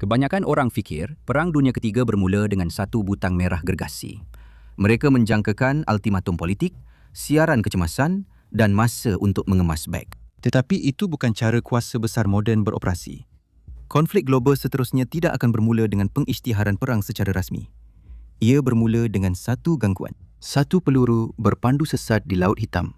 Kebanyakan orang fikir Perang Dunia Ketiga bermula dengan satu butang merah gergasi. Mereka menjangkakan ultimatum politik, siaran kecemasan dan masa untuk mengemas beg. Tetapi itu bukan cara kuasa besar moden beroperasi. Konflik global seterusnya tidak akan bermula dengan pengisytiharan perang secara rasmi. Ia bermula dengan satu gangguan. Satu peluru berpandu sesat di Laut Hitam.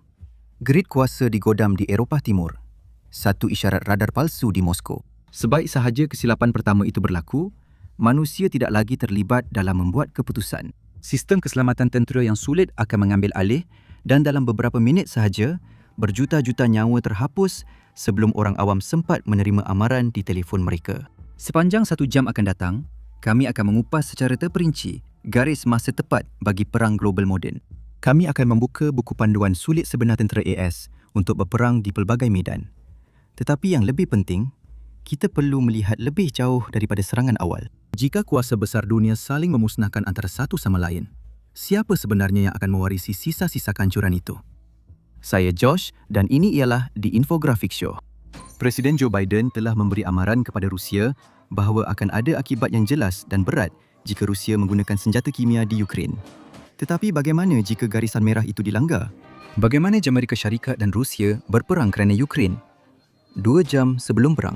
Grid kuasa digodam di Eropah Timur. Satu isyarat radar palsu di Moskow. Sebaik sahaja kesilapan pertama itu berlaku, manusia tidak lagi terlibat dalam membuat keputusan. Sistem keselamatan tentera yang sulit akan mengambil alih dan dalam beberapa minit sahaja, berjuta-juta nyawa terhapus sebelum orang awam sempat menerima amaran di telefon mereka. Sepanjang 1 jam akan datang, kami akan mengupas secara terperinci garis masa tepat bagi perang global moden. Kami akan membuka buku panduan sulit sebenar tentera AS untuk berperang di pelbagai medan. Tetapi yang lebih penting, kita perlu melihat lebih jauh daripada serangan awal. Jika kuasa besar dunia saling memusnahkan antara satu sama lain, siapa sebenarnya yang akan mewarisi sisa-sisa kehancuran itu? Saya Josh dan ini ialah The Infographic Show. Presiden Joe Biden telah memberi amaran kepada Rusia bahawa akan ada akibat yang jelas dan berat jika Rusia menggunakan senjata kimia di Ukraine. Tetapi bagaimana jika garisan merah itu dilanggar? Bagaimana jika Amerika Syarikat dan Rusia berperang kerana Ukraine? 2 jam sebelum perang.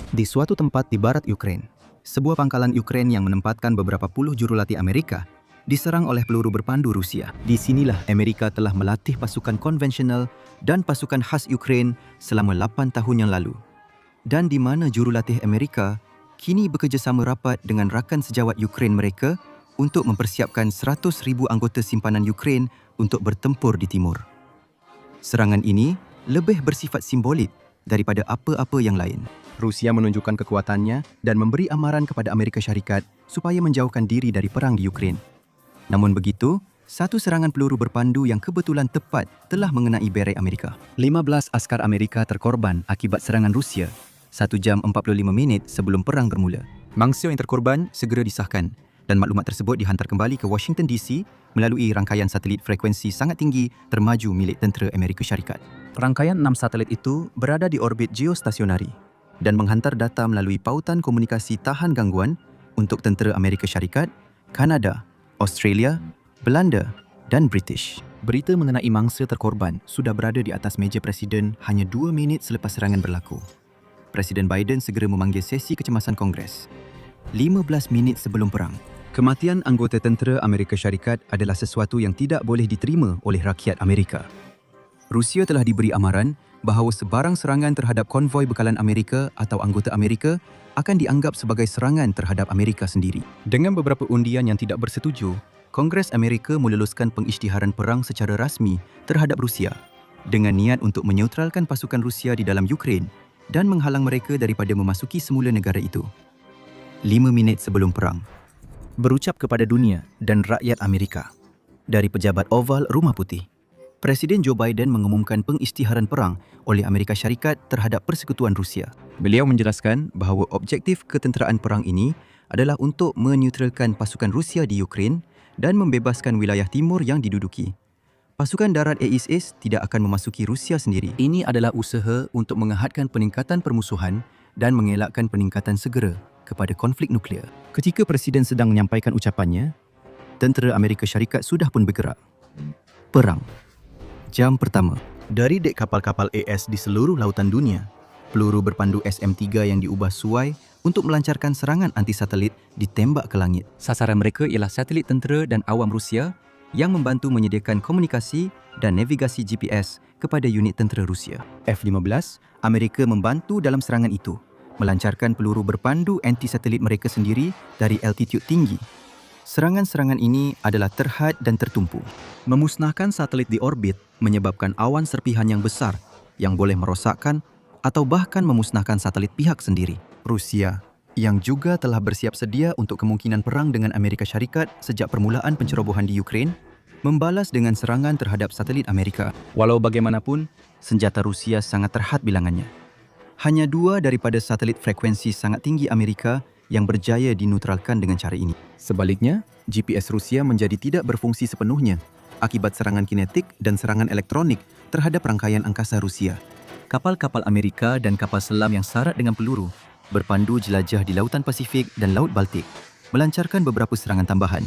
Di suatu tempat di barat Ukraine, sebuah pangkalan Ukraine yang menempatkan beberapa puluh jurulatih Amerika diserang oleh peluru berpandu Rusia. Di sinilah Amerika telah melatih pasukan konvensional dan pasukan khas Ukraine selama 8 tahun yang lalu. Dan di mana jurulatih Amerika kini bekerjasama rapat dengan rakan sejawat Ukraine mereka untuk mempersiapkan 100,000 anggota simpanan Ukraine untuk bertempur di timur. Serangan ini lebih bersifat simbolik daripada apa-apa yang lain. Rusia menunjukkan kekuatannya dan memberi amaran kepada Amerika Syarikat supaya menjauhkan diri dari perang di Ukraine. Namun begitu, satu serangan peluru berpandu yang kebetulan tepat telah mengenai beret Amerika. 15 askar Amerika terkorban akibat serangan Rusia 1 jam 45 minit sebelum perang bermula. Mangsa yang terkorban segera disahkan dan maklumat tersebut dihantar kembali ke Washington DC melalui rangkaian satelit frekuensi sangat tinggi termaju milik tentera Amerika Syarikat. Rangkaian 6 satelit itu berada di orbit geostasionari dan menghantar data melalui pautan komunikasi tahan gangguan untuk tentera Amerika Syarikat, Kanada, Australia, Belanda dan British. Berita mengenai mangsa terkorban sudah berada di atas meja Presiden hanya 2 minit selepas serangan berlaku. Presiden Biden segera memanggil sesi kecemasan Kongres. 15 minit sebelum perang. Kematian anggota tentera Amerika Syarikat adalah sesuatu yang tidak boleh diterima oleh rakyat Amerika. Rusia telah diberi amaran bahawa sebarang serangan terhadap konvoi bekalan Amerika atau anggota Amerika akan dianggap sebagai serangan terhadap Amerika sendiri. Dengan beberapa undian yang tidak bersetuju, Kongres Amerika meluluskan pengisytiharan perang secara rasmi terhadap Rusia dengan niat untuk menyeutralkan pasukan Rusia di dalam Ukraine dan menghalang mereka daripada memasuki semula negara itu. 5 minit sebelum perang. Berucap kepada dunia dan rakyat Amerika. Dari pejabat Oval Rumah Putih, Presiden Joe Biden mengumumkan pengisytiharan perang oleh Amerika Syarikat terhadap persekutuan Rusia. Beliau menjelaskan bahawa objektif ketenteraan perang ini adalah untuk meneutralkan pasukan Rusia di Ukraine dan membebaskan wilayah timur yang diduduki. Pasukan darat AIS tidak akan memasuki Rusia sendiri. Ini adalah usaha untuk mengehadkan peningkatan permusuhan dan mengelakkan peningkatan segera kepada konflik nuklear. Ketika Presiden sedang menyampaikan ucapannya, tentera Amerika Syarikat sudah pun bergerak. Perang. Jam pertama. Dari dek kapal-kapal AS di seluruh lautan dunia, peluru berpandu SM-3 yang diubah suai untuk melancarkan serangan anti-satelit ditembak ke langit. Sasaran mereka ialah satelit tentera dan awam Rusia yang membantu menyediakan komunikasi dan navigasi GPS kepada unit tentera Rusia. F-15, Amerika membantu dalam serangan itu, melancarkan peluru berpandu anti-satelit mereka sendiri dari altitude tinggi. Serangan-serangan ini adalah terhad dan tertumpu. Memusnahkan satelit di orbit menyebabkan awan serpihan yang besar yang boleh merosakkan atau bahkan memusnahkan satelit pihak sendiri. Rusia, yang juga telah bersiap sedia untuk kemungkinan perang dengan Amerika Syarikat sejak permulaan pencerobohan di Ukraine, membalas dengan serangan terhadap satelit Amerika. Walau bagaimanapun, senjata Rusia sangat terhad bilangannya. Hanya 2 daripada satelit frekuensi sangat tinggi Amerika yang berjaya dinetralkan dengan cara ini. Sebaliknya, GPS Rusia menjadi tidak berfungsi sepenuhnya akibat serangan kinetik dan serangan elektronik terhadap rangkaian angkasa Rusia. Kapal-kapal Amerika dan kapal selam yang syarat dengan peluru berpandu jelajah di Lautan Pasifik dan Laut Baltik, melancarkan beberapa serangan tambahan.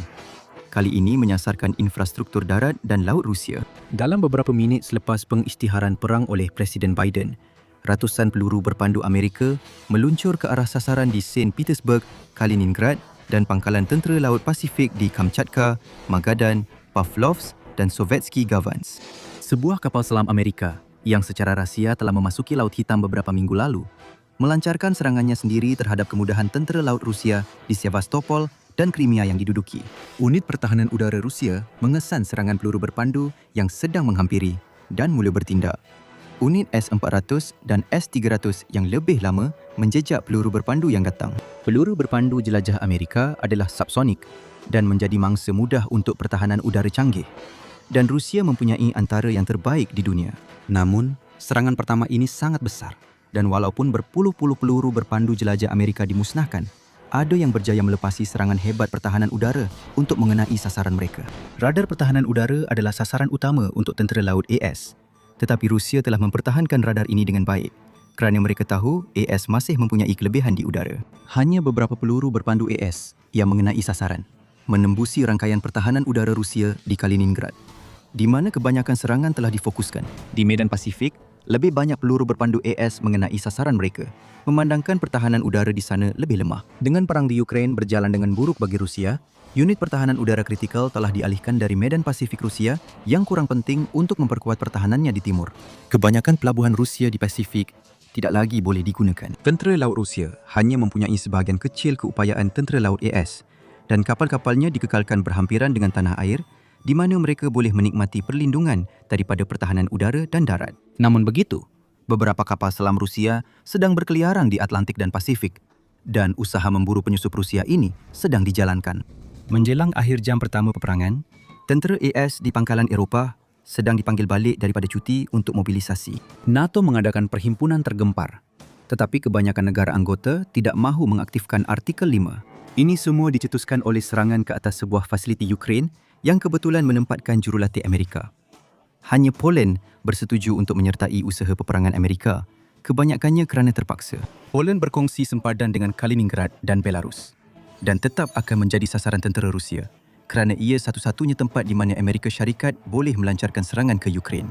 Kali ini menyasarkan infrastruktur darat dan laut Rusia. Dalam beberapa minit selepas pengisytiharan perang oleh Presiden Biden, ratusan peluru berpandu Amerika meluncur ke arah sasaran di Saint Petersburg, Kaliningrad dan pangkalan tentera Laut Pasifik di Kamchatka, Magadan, Pavlovsk dan Sovetski Gavans. Sebuah kapal selam Amerika yang secara rahsia telah memasuki Laut Hitam beberapa minggu lalu, melancarkan serangannya sendiri terhadap kemudahan tentera laut Rusia di Sevastopol dan Crimea yang diduduki. Unit Pertahanan Udara Rusia mengesan serangan peluru berpandu yang sedang menghampiri dan mula bertindak. Unit S-400 dan S-300 yang lebih lama menjejak peluru berpandu yang datang. Peluru berpandu jelajah Amerika adalah subsonik dan menjadi mangsa mudah untuk pertahanan udara canggih. Dan Rusia mempunyai antara yang terbaik di dunia. Namun, serangan pertama ini sangat besar. Dan walaupun berpuluh-puluh peluru berpandu jelajah Amerika dimusnahkan, ada yang berjaya melepasi serangan hebat pertahanan udara untuk mengenai sasaran mereka. Radar pertahanan udara adalah sasaran utama untuk tentera laut AS. Tetapi Rusia telah mempertahankan radar ini dengan baik kerana mereka tahu AS masih mempunyai kelebihan di udara. Hanya beberapa peluru berpandu AS yang mengenai sasaran, menembusi rangkaian pertahanan udara Rusia di Kaliningrad, di mana kebanyakan serangan telah difokuskan. Di medan Pasifik, lebih banyak peluru berpandu AS mengenai sasaran mereka, memandangkan pertahanan udara di sana lebih lemah. Dengan perang di Ukraine berjalan dengan buruk bagi Rusia, unit pertahanan udara kritikal telah dialihkan dari medan Pasifik Rusia yang kurang penting untuk memperkuat pertahanannya di timur. Kebanyakan pelabuhan Rusia di Pasifik tidak lagi boleh digunakan. Tentera laut Rusia hanya mempunyai sebahagian kecil keupayaan tentera laut AS dan kapal-kapalnya dikekalkan berhampiran dengan tanah air di mana mereka boleh menikmati perlindungan daripada pertahanan udara dan darat. Namun begitu, beberapa kapal selam Rusia sedang berkeliaran di Atlantik dan Pasifik dan usaha memburu penyusup Rusia ini sedang dijalankan. Menjelang akhir jam pertama peperangan, tentera AS di pangkalan Eropah sedang dipanggil balik daripada cuti untuk mobilisasi. NATO mengadakan perhimpunan tergempar, tetapi kebanyakan negara anggota tidak mahu mengaktifkan Artikel 5. Ini semua dicetuskan oleh serangan ke atas sebuah fasiliti Ukraine yang kebetulan menempatkan jurulatih Amerika. Hanya Poland bersetuju untuk menyertai usaha peperangan Amerika, kebanyakannya kerana terpaksa. Poland berkongsi sempadan dengan Kaliningrad dan Belarus dan tetap akan menjadi sasaran tentera Rusia kerana ia satu-satunya tempat di mana Amerika Syarikat boleh melancarkan serangan ke Ukraine.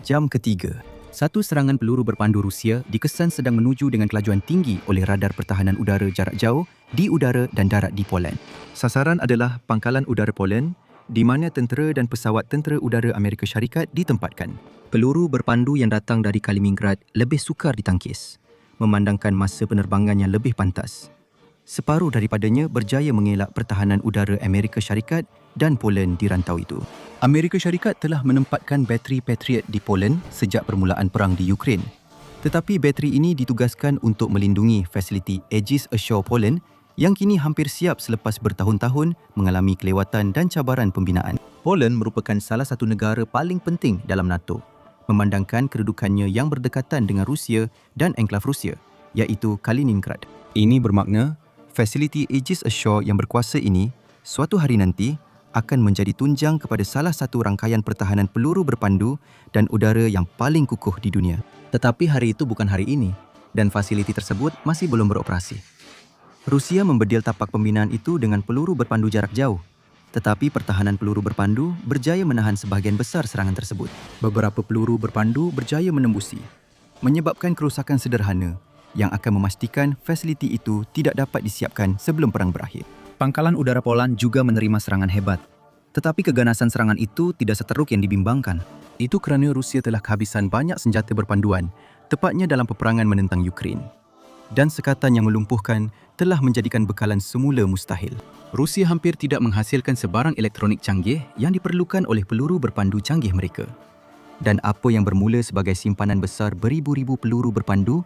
Jam ketiga, satu serangan peluru berpandu Rusia dikesan sedang menuju dengan kelajuan tinggi oleh radar pertahanan udara jarak jauh di udara dan darat di Poland. Sasaran adalah pangkalan udara Poland di mana tentera dan pesawat tentera udara Amerika Syarikat ditempatkan. Peluru berpandu yang datang dari Kaliningrad lebih sukar ditangkis, memandangkan masa penerbangan yang lebih pantas. Separuh daripadanya berjaya mengelak pertahanan udara Amerika Syarikat dan Poland di rantau itu. Amerika Syarikat telah menempatkan bateri Patriot di Poland sejak permulaan perang di Ukraine. Tetapi bateri ini ditugaskan untuk melindungi fasiliti Aegis Ashore Poland yang kini hampir siap selepas bertahun-tahun mengalami kelewatan dan cabaran pembinaan. Poland merupakan salah satu negara paling penting dalam NATO, memandangkan kedudukannya yang berdekatan dengan Rusia dan enklav Rusia, iaitu Kaliningrad. Ini bermakna fasiliti Aegis Ashore yang berkuasa ini suatu hari nanti akan menjadi tunjang kepada salah satu rangkaian pertahanan peluru berpandu dan udara yang paling kukuh di dunia. Tetapi hari itu bukan hari ini dan fasiliti tersebut masih belum beroperasi. Rusia membedil tapak pembinaan itu dengan peluru berpandu jarak jauh, tetapi pertahanan peluru berpandu berjaya menahan sebahagian besar serangan tersebut. Beberapa peluru berpandu berjaya menembusi, menyebabkan kerusakan sederhana yang akan memastikan fasiliti itu tidak dapat disiapkan sebelum perang berakhir. Pangkalan udara Poland juga menerima serangan hebat, tetapi keganasan serangan itu tidak seteruk yang dibimbangkan. Itu kerana Rusia telah kehabisan banyak senjata berpanduan, tepatnya dalam peperangan menentang Ukraine. Dan sekatan yang melumpuhkan telah menjadikan bekalan semula mustahil. Rusia hampir tidak menghasilkan sebarang elektronik canggih yang diperlukan oleh peluru berpandu canggih mereka. Dan apa yang bermula sebagai simpanan besar beribu-ribu peluru berpandu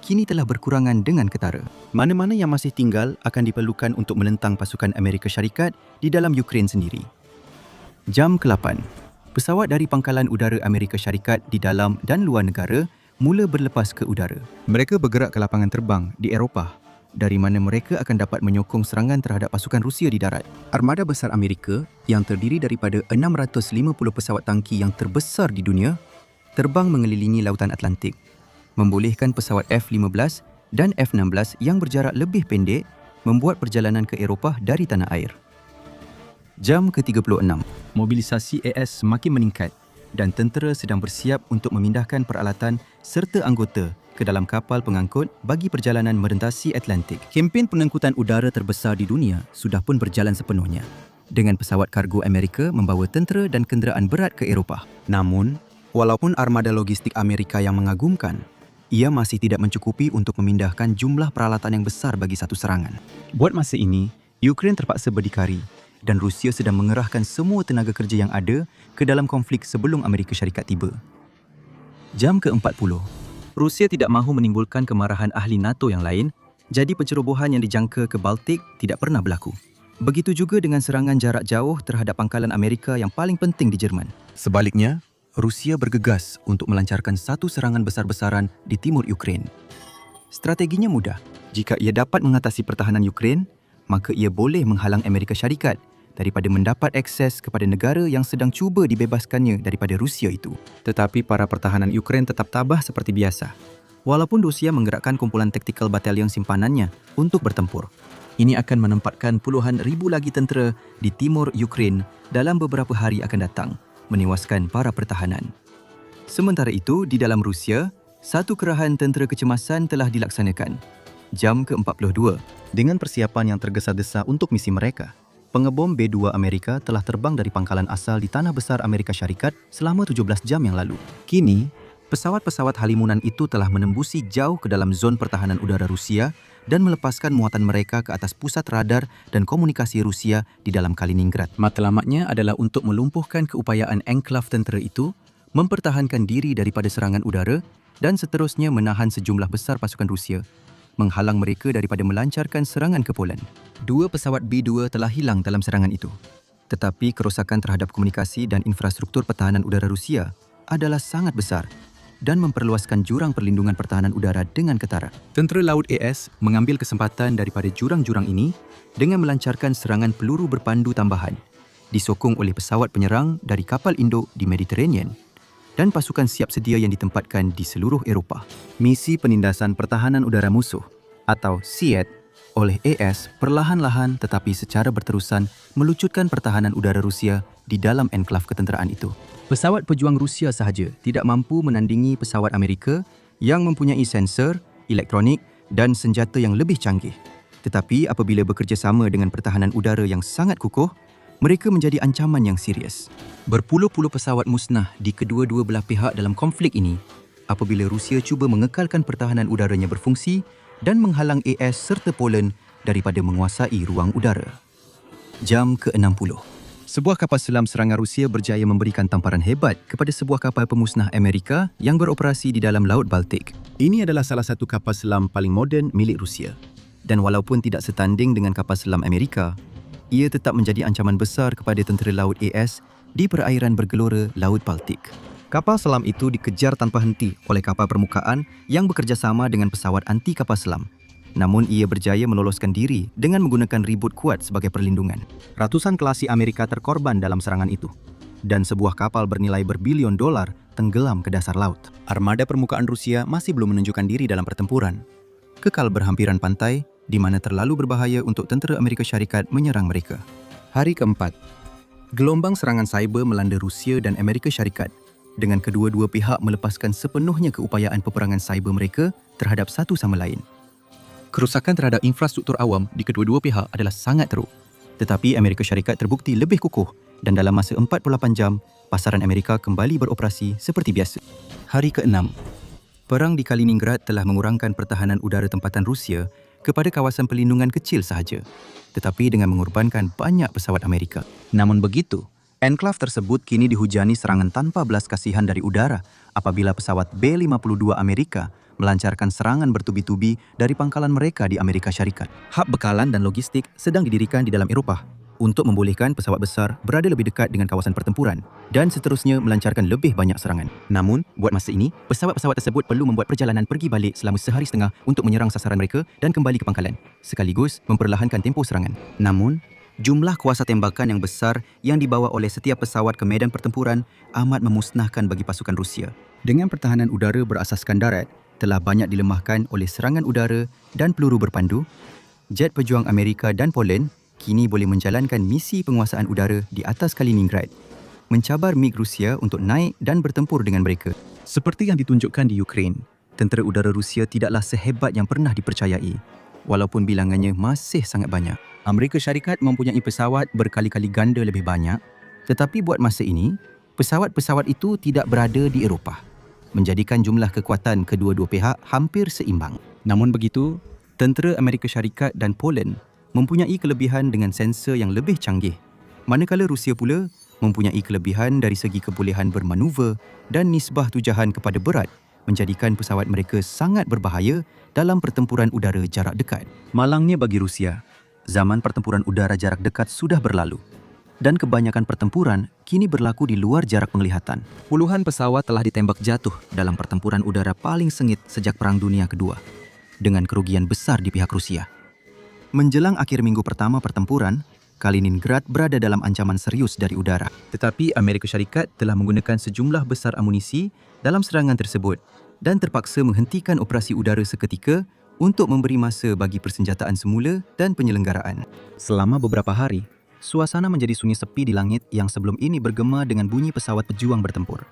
kini telah berkurangan dengan ketara. Mana-mana yang masih tinggal akan diperlukan untuk menentang pasukan Amerika Syarikat di dalam Ukraine sendiri. Jam ke-8, pesawat dari Pangkalan Udara Amerika Syarikat di dalam dan luar negara mula berlepas ke udara. Mereka bergerak ke lapangan terbang di Eropah, dari mana mereka akan dapat menyokong serangan terhadap pasukan Rusia di darat. Armada besar Amerika yang terdiri daripada 650 pesawat tangki yang terbesar di dunia terbang mengelilingi Lautan Atlantik, membolehkan pesawat F-15 dan F-16 yang berjarak lebih pendek membuat perjalanan ke Eropah dari tanah air. Jam ke-36. Mobilisasi AS semakin meningkat dan tentera sedang bersiap untuk memindahkan peralatan serta anggota ke dalam kapal pengangkut bagi perjalanan merentasi Atlantik. Kempen pengangkutan udara terbesar di dunia sudah pun berjalan sepenuhnya, dengan pesawat kargo Amerika membawa tentera dan kenderaan berat ke Eropah. Namun, walaupun armada logistik Amerika yang mengagumkan, ia masih tidak mencukupi untuk memindahkan jumlah peralatan yang besar bagi satu serangan. Buat masa ini, Ukraine terpaksa berdikari dan Rusia sedang mengerahkan semua tenaga kerja yang ada ke dalam konflik sebelum Amerika Syarikat tiba. Jam ke-40. Rusia tidak mahu menimbulkan kemarahan ahli NATO yang lain, jadi pencerobohan yang dijangka ke Baltik tidak pernah berlaku. Begitu juga dengan serangan jarak jauh terhadap pangkalan Amerika yang paling penting di Jerman. Sebaliknya, Rusia bergegas untuk melancarkan satu serangan besar-besaran di timur Ukraine. Strateginya mudah. Jika ia dapat mengatasi pertahanan Ukraine, maka ia boleh menghalang Amerika Syarikat daripada mendapat akses kepada negara yang sedang cuba dibebaskannya daripada Rusia itu. Tetapi para pertahanan Ukraine tetap tabah seperti biasa, walaupun Rusia menggerakkan kumpulan taktikal batalion simpanannya untuk bertempur. Ini akan menempatkan puluhan ribu lagi tentera di timur Ukraine dalam beberapa hari akan datang, menewaskan para pertahanan. Sementara itu, di dalam Rusia, satu kerahan tentera kecemasan telah dilaksanakan. Jam ke-42. Dengan persiapan yang tergesa-gesa untuk misi mereka, pengebom B-2 Amerika telah terbang dari pangkalan asal di Tanah Besar Amerika Syarikat selama 17 jam yang lalu. Kini, pesawat-pesawat halimunan itu telah menembusi jauh ke dalam zon pertahanan udara Rusia dan melepaskan muatan mereka ke atas pusat radar dan komunikasi Rusia di dalam Kaliningrad. Matlamatnya adalah untuk melumpuhkan keupayaan enklav tentera itu, mempertahankan diri daripada serangan udara dan seterusnya menahan sejumlah besar pasukan Rusia, menghalang mereka daripada melancarkan serangan ke Poland. 2 pesawat B-2 telah hilang dalam serangan itu. Tetapi kerosakan terhadap komunikasi dan infrastruktur pertahanan udara Rusia adalah sangat besar dan memperluaskan jurang perlindungan pertahanan udara dengan ketara. Tentera Laut AS mengambil kesempatan daripada jurang-jurang ini dengan melancarkan serangan peluru berpandu tambahan, disokong oleh pesawat penyerang dari kapal induk di Mediterranean dan pasukan siap sedia yang ditempatkan di seluruh Eropah. Misi penindasan pertahanan udara musuh atau SEAD oleh AS perlahan-lahan tetapi secara berterusan melucutkan pertahanan udara Rusia di dalam enklav ketenteraan itu. Pesawat pejuang Rusia sahaja tidak mampu menandingi pesawat Amerika yang mempunyai sensor, elektronik dan senjata yang lebih canggih. Tetapi apabila bekerjasama dengan pertahanan udara yang sangat kukuh, mereka menjadi ancaman yang serius. Berpuluh-puluh pesawat musnah di kedua-dua belah pihak dalam konflik ini apabila Rusia cuba mengekalkan pertahanan udaranya berfungsi dan menghalang AS serta Poland daripada menguasai ruang udara. Jam ke-60. Sebuah kapal selam serangan Rusia berjaya memberikan tamparan hebat kepada sebuah kapal pemusnah Amerika yang beroperasi di dalam Laut Baltik. Ini adalah salah satu kapal selam paling moden milik Rusia. Dan walaupun tidak setanding dengan kapal selam Amerika, ia tetap menjadi ancaman besar kepada tentera laut AS di perairan bergelora Laut Baltik. Kapal selam itu dikejar tanpa henti oleh kapal permukaan yang bekerjasama dengan pesawat anti kapal selam. Namun ia berjaya meloloskan diri dengan menggunakan ribut kuat sebagai perlindungan. Ratusan kelasi Amerika terkorban dalam serangan itu dan sebuah kapal bernilai berbilion dolar tenggelam ke dasar laut. Armada permukaan Rusia masih belum menunjukkan diri dalam pertempuran. Kekal berhampiran pantai di mana terlalu berbahaya untuk tentera Amerika Syarikat menyerang mereka. Hari keempat. Gelombang serangan cyber melanda Rusia dan Amerika Syarikat dengan kedua-dua pihak melepaskan sepenuhnya keupayaan peperangan cyber mereka terhadap satu sama lain. Kerosakan terhadap infrastruktur awam di kedua-dua pihak adalah sangat teruk. Tetapi Amerika Syarikat terbukti lebih kukuh dan dalam masa 48 jam, pasaran Amerika kembali beroperasi seperti biasa. Hari ke-6. Perang di Kaliningrad telah mengurangkan pertahanan udara tempatan Rusia kepada kawasan perlindungan kecil sahaja, tetapi dengan mengorbankan banyak pesawat Amerika. Namun begitu, enklav tersebut kini dihujani serangan tanpa belas kasihan dari udara apabila pesawat B-52 Amerika melancarkan serangan bertubi-tubi dari pangkalan mereka di Amerika Syarikat. Hub bekalan dan logistik sedang didirikan di dalam Eropah untuk membolehkan pesawat besar berada lebih dekat dengan kawasan pertempuran dan seterusnya melancarkan lebih banyak serangan. Namun, buat masa ini, pesawat-pesawat tersebut perlu membuat perjalanan pergi balik selama sehari setengah untuk menyerang sasaran mereka dan kembali ke pangkalan, sekaligus memperlahankan tempoh serangan. Namun, jumlah kuasa tembakan yang besar yang dibawa oleh setiap pesawat ke medan pertempuran amat memusnahkan bagi pasukan Rusia. Dengan pertahanan udara berasaskan darat, telah banyak dilemahkan oleh serangan udara dan peluru berpandu, jet pejuang Amerika dan Poland kini boleh menjalankan misi penguasaan udara di atas Kaliningrad, mencabar MiG Rusia untuk naik dan bertempur dengan mereka. Seperti yang ditunjukkan di Ukraine, tentera udara Rusia tidaklah sehebat yang pernah dipercayai, walaupun bilangannya masih sangat banyak. Amerika Syarikat mempunyai pesawat berkali-kali ganda lebih banyak, tetapi buat masa ini, pesawat-pesawat itu tidak berada di Eropah, menjadikan jumlah kekuatan kedua-dua pihak hampir seimbang. Namun begitu, tentera Amerika Syarikat dan Poland mempunyai kelebihan dengan sensor yang lebih canggih, manakala Rusia pula mempunyai kelebihan dari segi kebolehan bermanuver dan nisbah tujahan kepada berat, menjadikan pesawat mereka sangat berbahaya dalam pertempuran udara jarak dekat. Malangnya bagi Rusia, zaman pertempuran udara jarak dekat sudah berlalu dan kebanyakan pertempuran kini berlaku di luar jarak penglihatan. Puluhan pesawat telah ditembak jatuh dalam pertempuran udara paling sengit sejak Perang Dunia Kedua, dengan kerugian besar di pihak Rusia. Menjelang akhir minggu pertama pertempuran, Kaliningrad berada dalam ancaman serius dari udara. Tetapi Amerika Syarikat telah menggunakan sejumlah besar amunisi dalam serangan tersebut dan terpaksa menghentikan operasi udara seketika untuk memberi masa bagi persenjataan semula dan penyelenggaraan. Selama beberapa hari, suasana menjadi sunyi sepi di langit yang sebelum ini bergema dengan bunyi pesawat pejuang bertempur.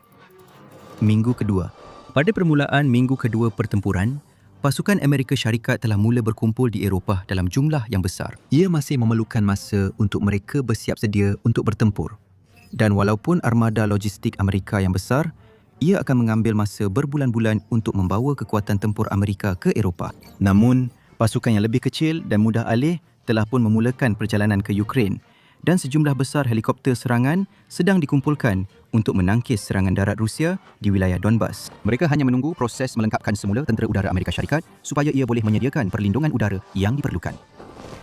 Minggu kedua. Pada permulaan minggu kedua pertempuran, pasukan Amerika Syarikat telah mula berkumpul di Eropah dalam jumlah yang besar. Ia masih memerlukan masa untuk mereka bersiap sedia untuk bertempur. Dan walaupun armada logistik Amerika yang besar, ia akan mengambil masa berbulan-bulan untuk membawa kekuatan tempur Amerika ke Eropah. Namun, pasukan yang lebih kecil dan mudah alih telah pun memulakan perjalanan ke Ukraine dan sejumlah besar helikopter serangan sedang dikumpulkan untuk menangkis serangan darat Rusia di wilayah Donbas. Mereka hanya menunggu proses melengkapkan semula tentera udara Amerika Syarikat supaya ia boleh menyediakan perlindungan udara yang diperlukan.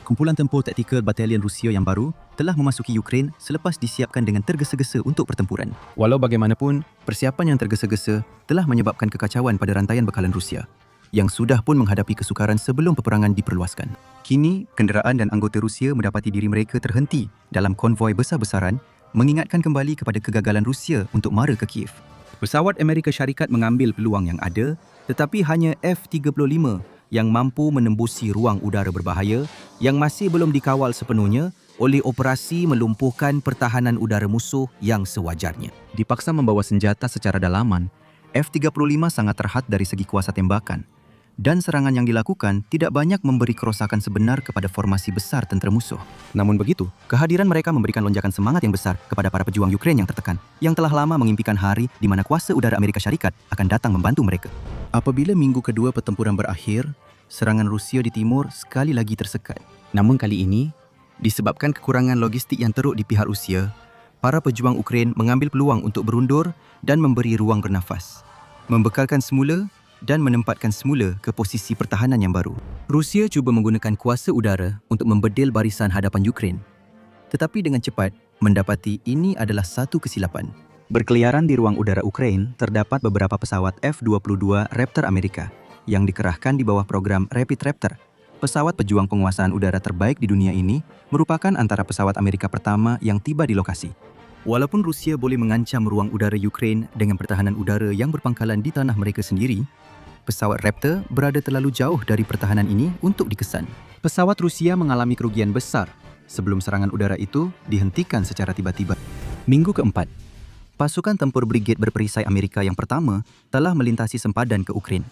Kumpulan tempur taktikal batalion Rusia yang baru telah memasuki Ukraine selepas disiapkan dengan tergesa-gesa untuk pertempuran. Walau bagaimanapun, persiapan yang tergesa-gesa telah menyebabkan kekacauan pada rantaian bekalan Rusia yang sudah pun menghadapi kesukaran sebelum peperangan diperluaskan. Kini, kenderaan dan anggota Rusia mendapati diri mereka terhenti dalam konvoi besar-besaran, mengingatkan kembali kepada kegagalan Rusia untuk mara ke Kiev. Pesawat Amerika Syarikat mengambil peluang yang ada, tetapi hanya F-35 yang mampu menembusi ruang udara berbahaya yang masih belum dikawal sepenuhnya oleh operasi melumpuhkan pertahanan udara musuh yang sewajarnya. Dipaksa membawa senjata secara dalaman, F-35 sangat terhad dari segi kuasa tembakan, dan serangan yang dilakukan tidak banyak memberi kerosakan sebenar kepada formasi besar tentera musuh. Namun begitu, kehadiran mereka memberikan lonjakan semangat yang besar kepada para pejuang Ukraine yang tertekan, yang telah lama mengimpikan hari di mana kuasa udara Amerika Syarikat akan datang membantu mereka. Apabila minggu kedua pertempuran berakhir, serangan Rusia di timur sekali lagi tersekat. Namun kali ini, disebabkan kekurangan logistik yang teruk di pihak Rusia, para pejuang Ukraine mengambil peluang untuk berundur dan memberi ruang bernafas, membekalkan semula dan menempatkan semula ke posisi pertahanan yang baru. Rusia cuba menggunakan kuasa udara untuk membedil barisan hadapan Ukraine. Tetapi dengan cepat, mendapati ini adalah satu kesilapan. Berkeliaran di ruang udara Ukraine, terdapat beberapa pesawat F-22 Raptor Amerika yang dikerahkan di bawah program Rapid Raptor. Pesawat pejuang penguasaan udara terbaik di dunia ini merupakan antara pesawat Amerika pertama yang tiba di lokasi. Walaupun Rusia boleh mengancam ruang udara Ukraine dengan pertahanan udara yang berpangkalan di tanah mereka sendiri, pesawat Raptor berada terlalu jauh dari pertahanan ini untuk dikesan. Pesawat Rusia mengalami kerugian besar sebelum serangan udara itu dihentikan secara tiba-tiba. Minggu keempat, pasukan tempur Brigade berperisai Amerika yang pertama telah melintasi sempadan ke Ukraine.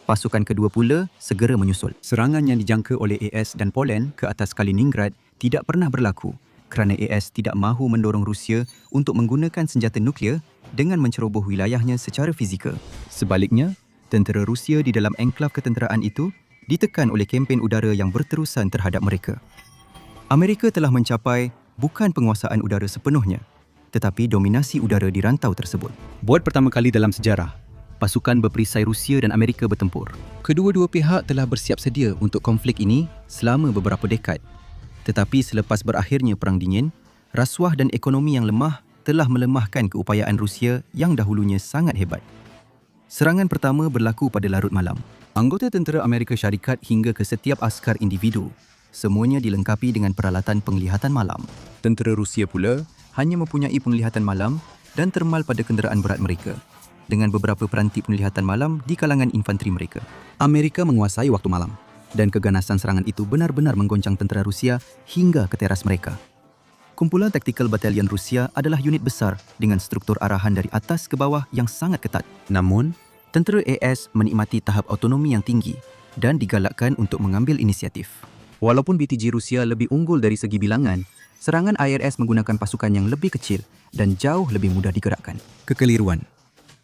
Pasukan kedua pula segera menyusul. Serangan yang dijangka oleh AS dan Poland ke atas Kaliningrad tidak pernah berlaku kerana AS tidak mahu mendorong Rusia untuk menggunakan senjata nuklear dengan menceroboh wilayahnya secara fizikal. Sebaliknya, tentera Rusia di dalam enklav ketenteraan itu ditekan oleh kempen udara yang berterusan terhadap mereka. Amerika telah mencapai bukan penguasaan udara sepenuhnya, tetapi dominasi udara di rantau tersebut. Buat pertama kali dalam sejarah, pasukan berperisai Rusia dan Amerika bertempur. Kedua-dua pihak telah bersiap sedia untuk konflik ini selama beberapa dekad. Tetapi selepas berakhirnya Perang Dingin, rasuah dan ekonomi yang lemah telah melemahkan keupayaan Rusia yang dahulunya sangat hebat. Serangan pertama berlaku pada larut malam. Anggota tentera Amerika Syarikat hingga ke setiap askar individu, semuanya dilengkapi dengan peralatan penglihatan malam. Tentera Rusia pula hanya mempunyai penglihatan malam dan termal pada kenderaan berat mereka. dengan beberapa peranti penglihatan malam di kalangan infanteri mereka. Amerika menguasai waktu malam dan keganasan serangan itu benar-benar menggoncang tentera Rusia hingga ke teras mereka. Kumpulan Tactical Battalion Rusia adalah unit besar dengan struktur arahan dari atas ke bawah yang sangat ketat. Namun, tentera AS menikmati tahap autonomi yang tinggi dan digalakkan untuk mengambil inisiatif. Walaupun BTG Rusia lebih unggul dari segi bilangan, serangan IRS menggunakan pasukan yang lebih kecil dan jauh lebih mudah digerakkan. Kekeliruan.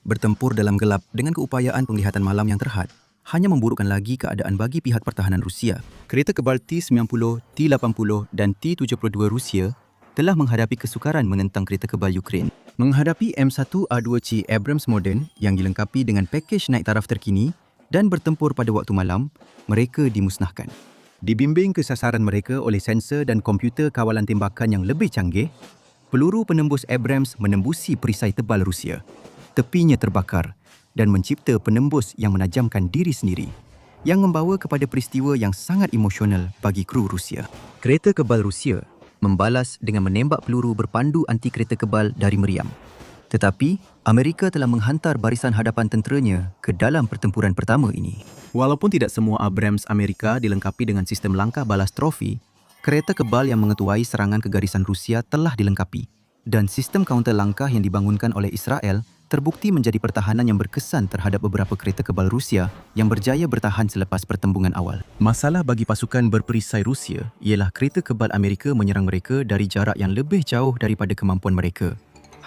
Bertempur dalam gelap dengan keupayaan penglihatan malam yang terhad hanya memburukkan lagi keadaan bagi pihak pertahanan Rusia. Kereta kebal T-90, T-80 dan T-72 Rusia telah menghadapi kesukaran menentang kereta kebal Ukraine. Menghadapi M1A2C Abrams modern yang dilengkapi dengan pakej naik taraf terkini dan bertempur pada waktu malam, mereka dimusnahkan. Dibimbing ke sasaran mereka oleh sensor dan komputer kawalan tembakan yang lebih canggih, peluru penembus Abrams menembusi perisai tebal Rusia. Tepinya terbakar dan mencipta penembus yang menajamkan diri sendiri, yang membawa kepada peristiwa yang sangat emosional bagi kru Rusia. Kereta kebal Rusia membalas dengan menembak peluru berpandu anti kereta kebal dari meriam. Tetapi, Amerika telah menghantar barisan hadapan tenteranya ke dalam pertempuran pertama ini. Walaupun tidak semua Abrams Amerika dilengkapi dengan sistem langkah balas trofi, kereta kebal yang mengetuai serangan ke garisan Rusia telah dilengkapi dan sistem kaunter langkah yang dibangunkan oleh Israel terbukti menjadi pertahanan yang berkesan terhadap beberapa kereta kebal Rusia yang berjaya bertahan selepas pertembungan awal. Masalah bagi pasukan berperisai Rusia ialah kereta kebal Amerika menyerang mereka dari jarak yang lebih jauh daripada kemampuan mereka,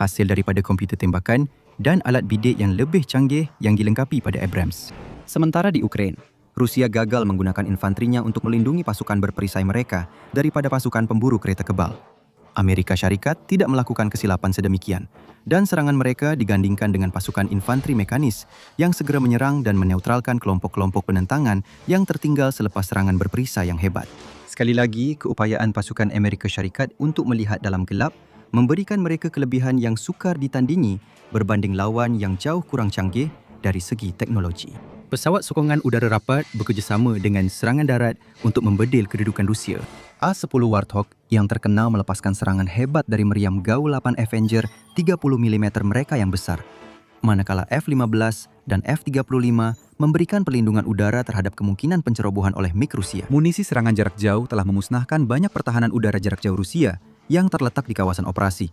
hasil daripada komputer tembakan dan alat bidik yang lebih canggih yang dilengkapi pada Abrams. Sementara di Ukraine, Rusia gagal menggunakan infanterinya untuk melindungi pasukan berperisai mereka daripada pasukan pemburu kereta kebal. Amerika Syarikat tidak melakukan kesilapan sedemikian dan serangan mereka digandingkan dengan pasukan infanteri mekanis yang segera menyerang dan meneutralkan kelompok-kelompok penentangan yang tertinggal selepas serangan berperisai yang hebat. Sekali lagi, keupayaan pasukan Amerika Syarikat untuk melihat dalam gelap memberikan mereka kelebihan yang sukar ditandingi berbanding lawan yang jauh kurang canggih dari segi teknologi. Pesawat sokongan udara rapat bekerjasama dengan serangan darat untuk membedil kedudukan Rusia. A-10 Warthog yang terkenal melepaskan serangan hebat dari meriam GAU-8 Avenger 30mm mereka yang besar, manakala F-15 dan F-35 memberikan perlindungan udara terhadap kemungkinan pencerobohan oleh MiG Rusia. Munisi serangan jarak jauh telah memusnahkan banyak pertahanan udara jarak jauh Rusia yang terletak di kawasan operasi.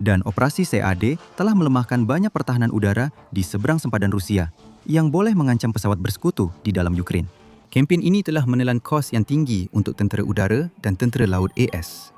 Dan operasi CAD telah melemahkan banyak pertahanan udara di seberang sempadan Rusia yang boleh mengancam pesawat bersekutu di dalam Ukraine. Kempen ini telah menelan kos yang tinggi untuk tentera udara dan tentera laut AS.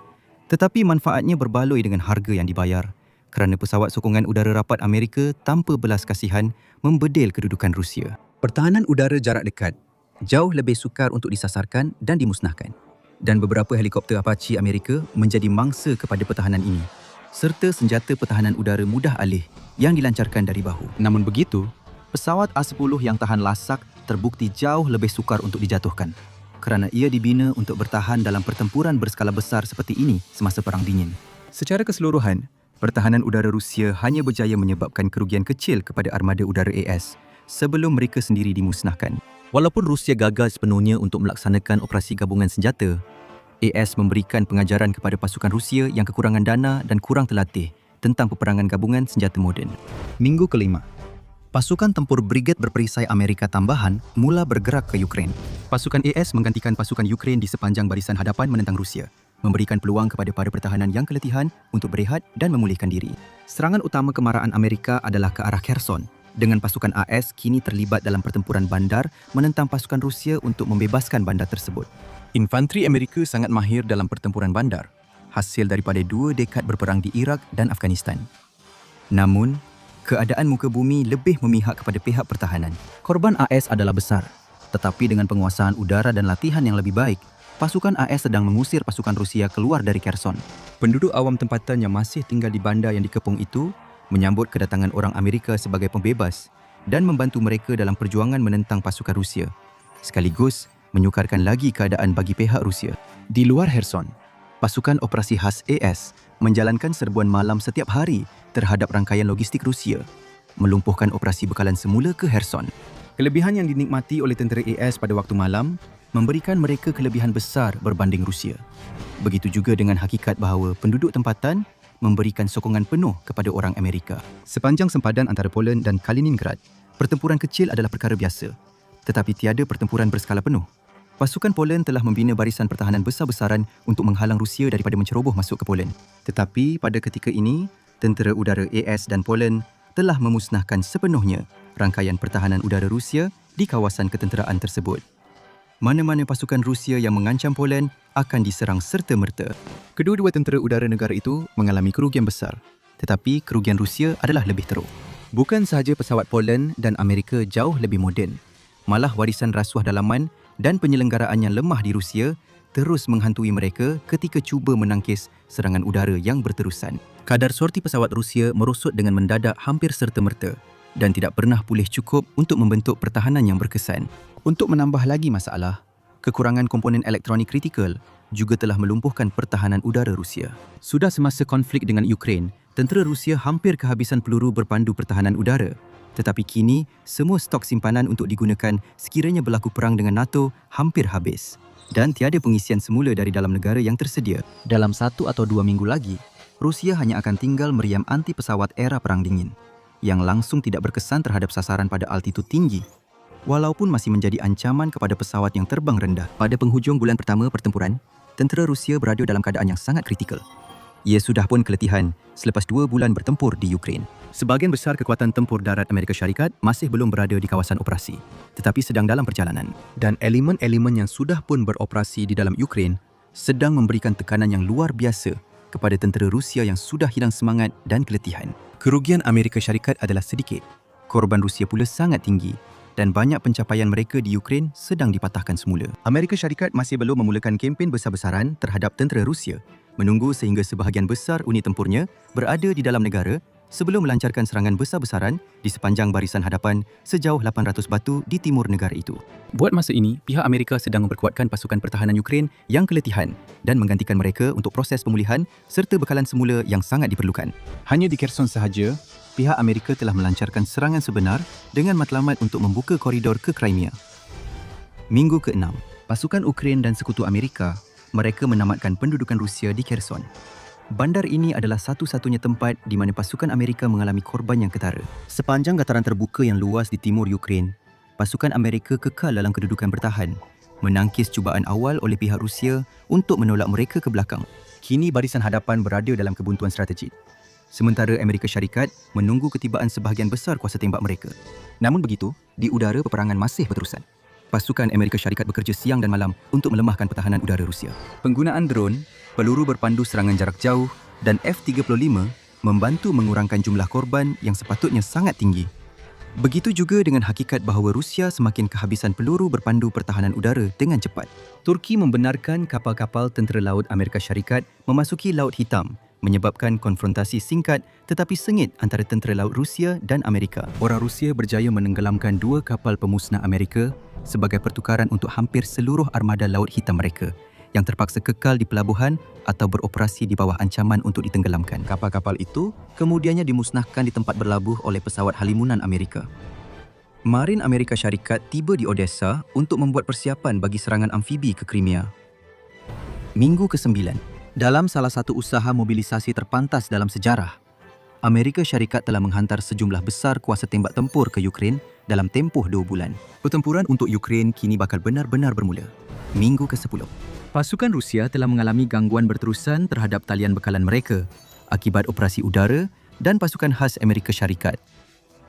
Tetapi manfaatnya berbaloi dengan harga yang dibayar kerana pesawat sokongan udara rapat Amerika tanpa belas kasihan membedil kedudukan Rusia. Pertahanan udara jarak dekat jauh lebih sukar untuk disasarkan dan dimusnahkan. Dan beberapa helikopter Apache Amerika menjadi mangsa kepada pertahanan ini, serta senjata pertahanan udara mudah alih yang dilancarkan dari bahu. Namun begitu, pesawat A-10 yang tahan lasak terbukti jauh lebih sukar untuk dijatuhkan kerana ia dibina untuk bertahan dalam pertempuran berskala besar seperti ini semasa Perang Dingin. Secara keseluruhan, pertahanan udara Rusia hanya berjaya menyebabkan kerugian kecil kepada armada udara AS sebelum mereka sendiri dimusnahkan. Walaupun Rusia gagal sepenuhnya untuk melaksanakan operasi gabungan senjata, AS memberikan pengajaran kepada pasukan Rusia yang kekurangan dana dan kurang terlatih tentang peperangan gabungan senjata moden. Minggu kelima, pasukan tempur Brigade berperisai Amerika tambahan mula bergerak ke Ukraine. Pasukan AS menggantikan pasukan Ukraine di sepanjang barisan hadapan menentang Rusia, memberikan peluang kepada para pertahanan yang keletihan untuk berehat dan memulihkan diri. Serangan utama kemarahan Amerika adalah ke arah Kherson, dengan pasukan AS kini terlibat dalam pertempuran bandar menentang pasukan Rusia untuk membebaskan bandar tersebut. Infanteri Amerika sangat mahir dalam pertempuran bandar, hasil daripada 2 dekad berperang di Iraq dan Afghanistan. Namun, keadaan muka bumi lebih memihak kepada pihak pertahanan. Korban AS adalah besar, tetapi dengan penguasaan udara dan latihan yang lebih baik, pasukan AS sedang mengusir pasukan Rusia keluar dari Kherson. Penduduk awam tempatan yang masih tinggal di bandar yang dikepung itu menyambut kedatangan orang Amerika sebagai pembebas dan membantu mereka dalam perjuangan menentang pasukan Rusia, sekaligus menyukarkan lagi keadaan bagi pihak Rusia. Di luar Kherson, pasukan operasi khas AS menjalankan serbuan malam setiap hari terhadap rangkaian logistik Rusia, melumpuhkan operasi bekalan semula ke Kherson. Kelebihan yang dinikmati oleh tentera AS pada waktu malam memberikan mereka kelebihan besar berbanding Rusia. Begitu juga dengan hakikat bahawa penduduk tempatan memberikan sokongan penuh kepada orang Amerika. Sepanjang sempadan antara Poland dan Kaliningrad, pertempuran kecil adalah perkara biasa, tetapi tiada pertempuran berskala penuh. Pasukan Poland telah membina barisan pertahanan besar-besaran untuk menghalang Rusia daripada menceroboh masuk ke Poland. Tetapi pada ketika ini, tentera udara AS dan Poland telah memusnahkan sepenuhnya rangkaian pertahanan udara Rusia di kawasan ketenteraan tersebut. Mana-mana pasukan Rusia yang mengancam Poland akan diserang serta-merta. Kedua-dua tentera udara negara itu mengalami kerugian besar, tetapi kerugian Rusia adalah lebih teruk. Bukan sahaja pesawat Poland dan Amerika jauh lebih moden, malah warisan rasuah dalaman dan penyelenggaraan yang lemah di Rusia terus menghantui mereka ketika cuba menangkis serangan udara yang berterusan. Kadar sorti pesawat Rusia merosot dengan mendadak hampir serta-merta dan tidak pernah pulih cukup untuk membentuk pertahanan yang berkesan. Untuk menambah lagi masalah, kekurangan komponen elektronik kritikal juga telah melumpuhkan pertahanan udara Rusia. Sudah semasa konflik dengan Ukraine, tentera Rusia hampir kehabisan peluru berpandu pertahanan udara. Tetapi kini, semua stok simpanan untuk digunakan sekiranya berlaku perang dengan NATO hampir habis. Dan tiada pengisian semula dari dalam negara yang tersedia. Dalam 1 atau 2 minggu lagi, Rusia hanya akan tinggal meriam anti pesawat era Perang Dingin yang langsung tidak berkesan terhadap sasaran pada altitud tinggi, walaupun masih menjadi ancaman kepada pesawat yang terbang rendah. Pada penghujung bulan pertama pertempuran, tentera Rusia berada dalam keadaan yang sangat kritikal. Ia sudah pun keletihan selepas 2 bulan bertempur di Ukraine. Sebahagian besar kekuatan tempur darat Amerika Syarikat masih belum berada di kawasan operasi, tetapi sedang dalam perjalanan. Dan elemen-elemen yang sudah pun beroperasi di dalam Ukraine sedang memberikan tekanan yang luar biasa kepada tentera Rusia yang sudah hilang semangat dan keletihan. Kerugian Amerika Syarikat adalah sedikit, korban Rusia pula sangat tinggi dan banyak pencapaian mereka di Ukraine sedang dipatahkan semula. Amerika Syarikat masih belum memulakan kempen besar-besaran terhadap tentera Rusia, menunggu sehingga sebahagian besar unit tempurnya berada di dalam negara sebelum melancarkan serangan besar-besaran di sepanjang barisan hadapan sejauh 800 batu di timur negara itu. Buat masa ini, pihak Amerika sedang memperkuatkan pasukan pertahanan Ukraine yang keletihan dan menggantikan mereka untuk proses pemulihan serta bekalan semula yang sangat diperlukan. Hanya di Kherson sahaja, pihak Amerika telah melancarkan serangan sebenar dengan matlamat untuk membuka koridor ke Crimea. Minggu ke-6, pasukan Ukraine dan sekutu Amerika, mereka menamatkan pendudukan Rusia di Kherson. Bandar ini adalah satu-satunya tempat di mana pasukan Amerika mengalami korban yang ketara. Sepanjang dataran terbuka yang luas di timur Ukraine, pasukan Amerika kekal dalam kedudukan bertahan, menangkis cubaan awal oleh pihak Rusia untuk menolak mereka ke belakang. Kini barisan hadapan berada dalam kebuntuan strategik, sementara Amerika Syarikat menunggu ketibaan sebahagian besar kuasa tembak mereka. Namun begitu, di udara peperangan masih berterusan. Pasukan Amerika Syarikat bekerja siang dan malam untuk melemahkan pertahanan udara Rusia. Penggunaan drone, peluru berpandu serangan jarak jauh dan F-35 membantu mengurangkan jumlah korban yang sepatutnya sangat tinggi. Begitu juga dengan hakikat bahawa Rusia semakin kehabisan peluru berpandu pertahanan udara dengan cepat. Turki membenarkan kapal-kapal tentera laut Amerika Syarikat memasuki Laut Hitam, menyebabkan konfrontasi singkat tetapi sengit antara tentera laut Rusia dan Amerika. Orang Rusia berjaya menenggelamkan 2 kapal pemusnah Amerika sebagai pertukaran untuk hampir seluruh armada Laut Hitam mereka yang terpaksa kekal di pelabuhan atau beroperasi di bawah ancaman untuk ditenggelamkan. Kapal-kapal itu kemudiannya dimusnahkan di tempat berlabuh oleh pesawat halimunan Amerika. Marin Amerika Syarikat tiba di Odessa untuk membuat persiapan bagi serangan amfibi ke Crimea. Minggu ke-9, dalam salah satu usaha mobilisasi terpantas dalam sejarah, Amerika Syarikat telah menghantar sejumlah besar kuasa tembak tempur ke Ukraine dalam tempoh 2 bulan. Pertempuran untuk Ukraine kini bakal benar-benar bermula. Minggu ke-10. Pasukan Rusia telah mengalami gangguan berterusan terhadap talian bekalan mereka akibat operasi udara dan pasukan khas Amerika Syarikat.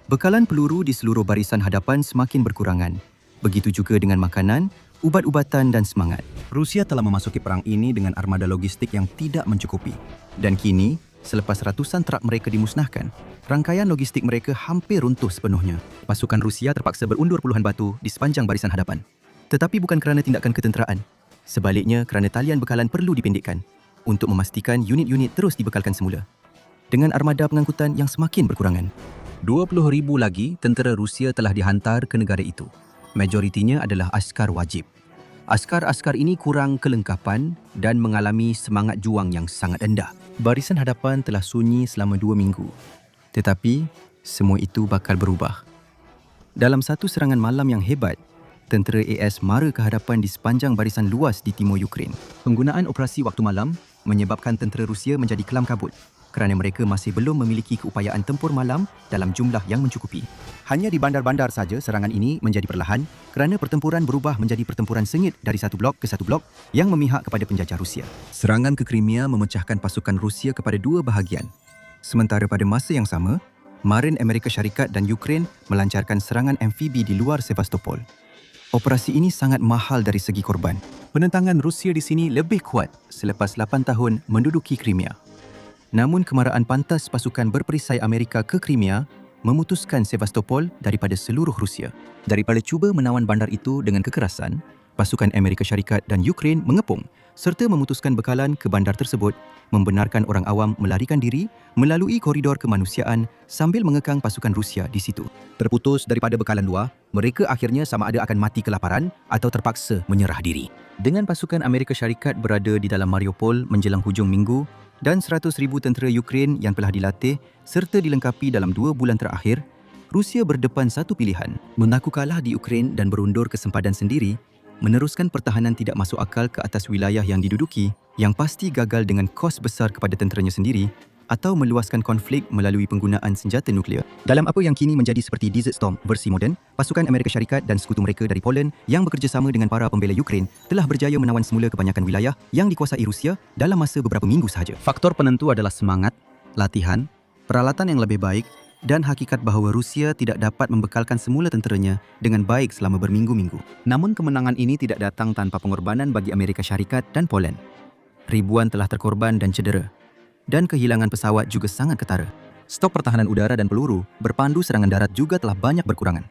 Bekalan peluru di seluruh barisan hadapan semakin berkurangan. Begitu juga dengan makanan, ubat-ubatan dan semangat. Rusia telah memasuki perang ini dengan armada logistik yang tidak mencukupi. Dan kini, selepas ratusan trak mereka dimusnahkan, rangkaian logistik mereka hampir runtuh sepenuhnya. Pasukan Rusia terpaksa berundur puluhan batu di sepanjang barisan hadapan. Tetapi bukan kerana tindakan ketenteraan. Sebaliknya, kerana talian bekalan perlu dipendekkan untuk memastikan unit-unit terus dibekalkan semula. Dengan armada pengangkutan yang semakin berkurangan. 20,000 lagi tentera Rusia telah dihantar ke negara itu. Majoritinya adalah askar wajib. Askar-askar ini kurang kelengkapan dan mengalami semangat juang yang sangat rendah. Barisan hadapan telah sunyi selama 2 minggu. Tetapi, semua itu bakal berubah. Dalam satu serangan malam yang hebat, tentera AS mara ke hadapan di sepanjang barisan luas di timur Ukraine. Penggunaan operasi waktu malam menyebabkan tentera Rusia menjadi kelam kabut kerana mereka masih belum memiliki keupayaan tempur malam dalam jumlah yang mencukupi. Hanya di bandar-bandar saja serangan ini menjadi perlahan kerana pertempuran berubah menjadi pertempuran sengit dari satu blok ke satu blok yang memihak kepada penjajah Rusia. Serangan ke Crimea memecahkan pasukan Rusia kepada dua bahagian. Sementara pada masa yang sama, Marin Amerika Syarikat dan Ukraine melancarkan serangan amfibi di luar Sevastopol. Operasi ini sangat mahal dari segi korban. Penentangan Rusia di sini lebih kuat selepas 8 tahun menduduki Crimea. Namun kemaraan pantas pasukan berperisai Amerika ke Crimea memutuskan Sevastopol daripada seluruh Rusia. Daripada cuba menawan bandar itu dengan kekerasan, pasukan Amerika Syarikat dan Ukraine mengepung serta memutuskan bekalan ke bandar tersebut, membenarkan orang awam melarikan diri melalui koridor kemanusiaan sambil mengekang pasukan Rusia di situ. Terputus daripada bekalan luar, mereka akhirnya sama ada akan mati kelaparan atau terpaksa menyerah diri. Dengan pasukan Amerika Syarikat berada di dalam Mariupol menjelang hujung minggu dan 100,000 tentera Ukraine yang telah dilatih serta dilengkapi dalam 2 bulan terakhir, Rusia berdepan satu pilihan, mengaku kalah di Ukraine dan berundur ke sempadan sendiri, meneruskan pertahanan tidak masuk akal ke atas wilayah yang diduduki yang pasti gagal dengan kos besar kepada tenteranya sendiri, atau meluaskan konflik melalui penggunaan senjata nuklear. Dalam apa yang kini menjadi seperti Desert Storm versi moden, pasukan Amerika Syarikat dan sekutu mereka dari Poland yang bekerjasama dengan para pembela Ukraine telah berjaya menawan semula kebanyakan wilayah yang dikuasai Rusia dalam masa beberapa minggu sahaja. Faktor penentu adalah semangat, latihan, peralatan yang lebih baik dan hakikat bahawa Rusia tidak dapat membekalkan semula tenteranya dengan baik selama berminggu-minggu. Namun kemenangan ini tidak datang tanpa pengorbanan bagi Amerika Syarikat dan Poland. Ribuan telah terkorban dan cedera, dan kehilangan pesawat juga sangat ketara. Stok pertahanan udara dan peluru berpandu serangan darat juga telah banyak berkurangan.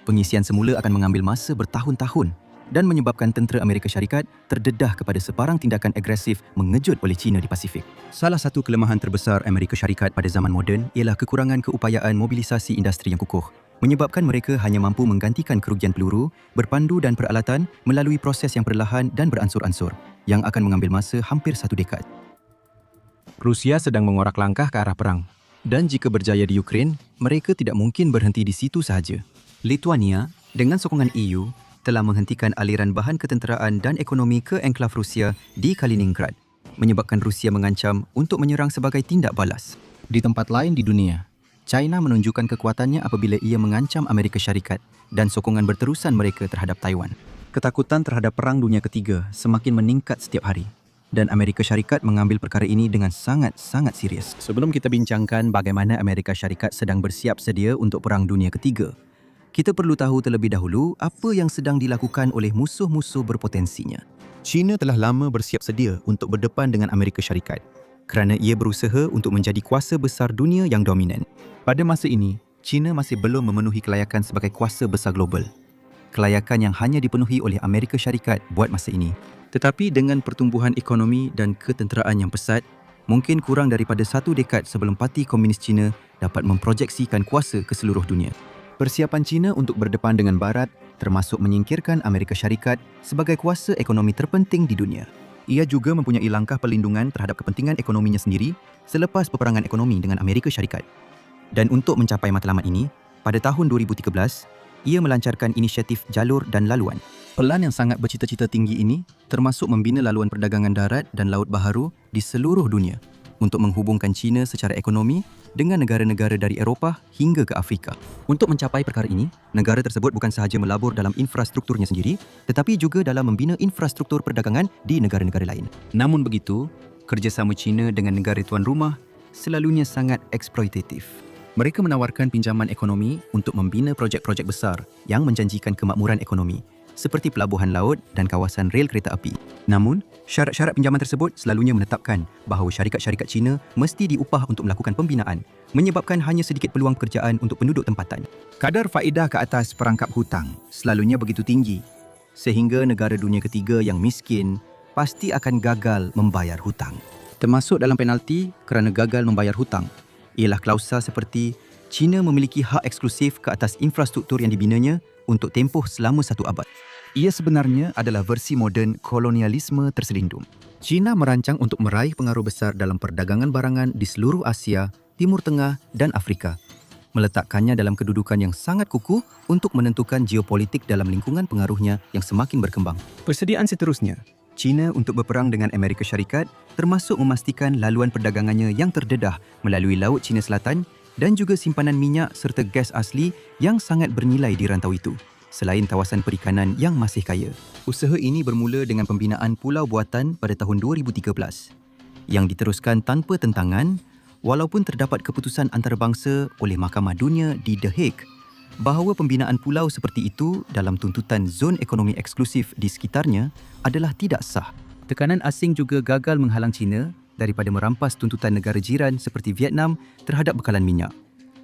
Pengisian semula akan mengambil masa bertahun-tahun dan menyebabkan tentera Amerika Syarikat terdedah kepada sebarang tindakan agresif mengejut oleh China di Pasifik. Salah satu kelemahan terbesar Amerika Syarikat pada zaman moden ialah kekurangan keupayaan mobilisasi industri yang kukuh, menyebabkan mereka hanya mampu menggantikan kerugian peluru, berpandu dan peralatan melalui proses yang perlahan dan beransur-ansur yang akan mengambil masa hampir 1 dekad. Rusia sedang mengorak langkah ke arah perang. Dan jika berjaya di Ukraine, mereka tidak mungkin berhenti di situ sahaja. Lithuania, dengan sokongan EU, telah menghentikan aliran bahan ketenteraan dan ekonomi ke enklav Rusia di Kaliningrad, menyebabkan Rusia mengancam untuk menyerang sebagai tindak balas. Di tempat lain di dunia, China menunjukkan kekuatannya apabila ia mengancam Amerika Syarikat dan sokongan berterusan mereka terhadap Taiwan. Ketakutan terhadap Perang Dunia Ketiga semakin meningkat setiap hari. Dan Amerika Syarikat mengambil perkara ini dengan sangat-sangat serius. Sebelum kita bincangkan bagaimana Amerika Syarikat sedang bersiap sedia untuk Perang Dunia Ketiga, kita perlu tahu terlebih dahulu apa yang sedang dilakukan oleh musuh-musuh berpotensinya. China telah lama bersiap sedia untuk berdepan dengan Amerika Syarikat kerana ia berusaha untuk menjadi kuasa besar dunia yang dominan. Pada masa ini, China masih belum memenuhi kelayakan sebagai kuasa besar global. Kelayakan yang hanya dipenuhi oleh Amerika Syarikat buat masa ini. Tetapi dengan pertumbuhan ekonomi dan ketenteraan yang pesat, mungkin kurang daripada 1 dekad sebelum Parti Komunis China dapat memprojeksikan kuasa ke seluruh dunia. Persiapan China untuk berdepan dengan Barat termasuk menyingkirkan Amerika Syarikat sebagai kuasa ekonomi terpenting di dunia. Ia juga mempunyai langkah perlindungan terhadap kepentingan ekonominya sendiri selepas peperangan ekonomi dengan Amerika Syarikat. Dan untuk mencapai matlamat ini, pada tahun 2013, ia melancarkan inisiatif jalur dan laluan. Pelan yang sangat bercita-cita tinggi ini termasuk membina laluan perdagangan darat dan laut baharu di seluruh dunia untuk menghubungkan China secara ekonomi dengan negara-negara dari Eropah hingga ke Afrika. Untuk mencapai perkara ini, negara tersebut bukan sahaja melabur dalam infrastrukturnya sendiri, tetapi juga dalam membina infrastruktur perdagangan di negara-negara lain. Namun begitu, kerjasama China dengan negara tuan rumah selalunya sangat eksploitatif. Mereka menawarkan pinjaman ekonomi untuk membina projek-projek besar yang menjanjikan kemakmuran ekonomi, seperti pelabuhan laut dan kawasan rel kereta api. Namun, syarat-syarat pinjaman tersebut selalunya menetapkan bahawa syarikat-syarikat China mesti diupah untuk melakukan pembinaan, menyebabkan hanya sedikit peluang pekerjaan untuk penduduk tempatan. Kadar faedah ke atas perangkap hutang selalunya begitu tinggi, sehingga negara dunia ketiga yang miskin pasti akan gagal membayar hutang. Termasuk dalam penalti kerana gagal membayar hutang ialah klausa seperti China memiliki hak eksklusif ke atas infrastruktur yang dibinanya untuk tempoh selama 1 abad. Ia sebenarnya adalah versi moden kolonialisme terselindung. China merancang untuk meraih pengaruh besar dalam perdagangan barangan di seluruh Asia, Timur Tengah dan Afrika, meletakkannya dalam kedudukan yang sangat kukuh untuk menentukan geopolitik dalam lingkungan pengaruhnya yang semakin berkembang. Persediaan seterusnya China untuk berperang dengan Amerika Syarikat termasuk memastikan laluan perdagangannya yang terdedah melalui Laut China Selatan dan juga simpanan minyak serta gas asli yang sangat bernilai di rantau itu, selain kawasan perikanan yang masih kaya. Usaha ini bermula dengan pembinaan pulau buatan pada tahun 2013 yang diteruskan tanpa tentangan walaupun terdapat keputusan antarabangsa oleh Mahkamah Dunia di The Hague bahawa pembinaan pulau seperti itu dalam tuntutan zon ekonomi eksklusif di sekitarnya adalah tidak sah. Tekanan asing juga gagal menghalang China daripada merampas tuntutan negara jiran seperti Vietnam terhadap bekalan minyak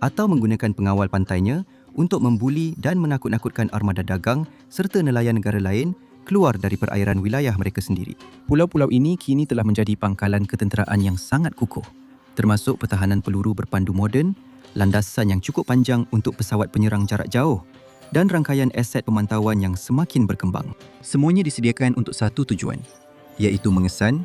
atau menggunakan pengawal pantainya untuk membuli dan menakut-nakutkan armada dagang serta nelayan negara lain keluar dari perairan wilayah mereka sendiri. Pulau-pulau ini kini telah menjadi pangkalan ketenteraan yang sangat kukuh, termasuk pertahanan peluru berpandu moden, landasan yang cukup panjang untuk pesawat penyerang jarak jauh dan rangkaian aset pemantauan yang semakin berkembang. Semuanya disediakan untuk satu tujuan, iaitu mengesan,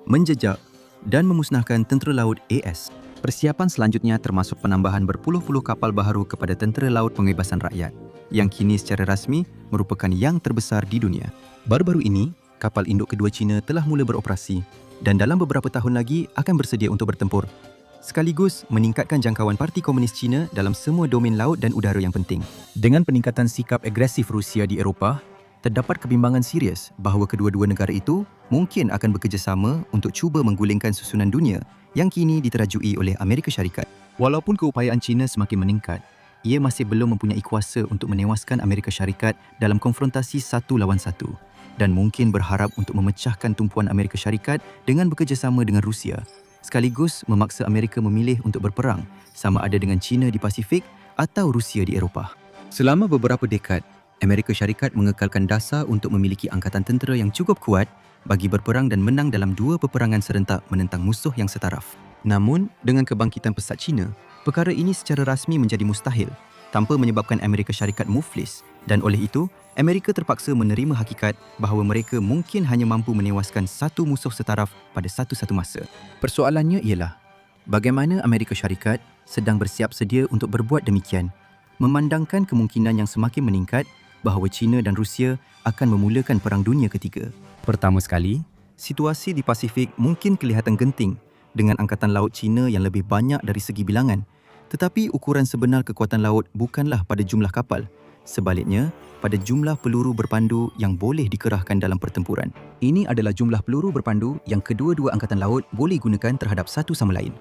menjejak dan memusnahkan tentera laut AS. Persiapan selanjutnya termasuk penambahan berpuluh-puluh kapal baharu kepada Tentera Laut Pengebasan Rakyat yang kini secara rasmi merupakan yang terbesar di dunia. Baru-baru ini, kapal induk kedua China telah mula beroperasi dan dalam beberapa tahun lagi akan bersedia untuk bertempur, sekaligus meningkatkan jangkauan Parti Komunis China dalam semua domen laut dan udara yang penting. Dengan peningkatan sikap agresif Rusia di Eropah, terdapat kebimbangan serius bahawa kedua-dua negara itu mungkin akan bekerjasama untuk cuba menggulingkan susunan dunia yang kini diterajui oleh Amerika Syarikat. Walaupun keupayaan China semakin meningkat, ia masih belum mempunyai kuasa untuk menewaskan Amerika Syarikat dalam konfrontasi satu lawan satu dan mungkin berharap untuk memecahkan tumpuan Amerika Syarikat dengan bekerjasama dengan Rusia, sekaligus memaksa Amerika memilih untuk berperang sama ada dengan China di Pasifik atau Rusia di Eropah. Selama beberapa dekad, Amerika Syarikat mengekalkan dasar untuk memiliki angkatan tentera yang cukup kuat bagi berperang dan menang dalam dua peperangan serentak menentang musuh yang setaraf. Namun, dengan kebangkitan pesat China, perkara ini secara rasmi menjadi mustahil tanpa menyebabkan Amerika Syarikat muflis dan oleh itu, Amerika terpaksa menerima hakikat bahawa mereka mungkin hanya mampu menewaskan satu musuh setaraf pada satu-satu masa. Persoalannya ialah, bagaimana Amerika Syarikat sedang bersiap sedia untuk berbuat demikian, memandangkan kemungkinan yang semakin meningkat bahawa China dan Rusia akan memulakan Perang Dunia Ketiga. Pertama sekali, situasi di Pasifik mungkin kelihatan genting dengan angkatan laut China yang lebih banyak dari segi bilangan, tetapi ukuran sebenar kekuatan laut bukanlah pada jumlah kapal, sebaliknya pada jumlah peluru berpandu yang boleh dikerahkan dalam pertempuran. Ini adalah jumlah peluru berpandu yang kedua-dua angkatan laut boleh gunakan terhadap satu sama lain.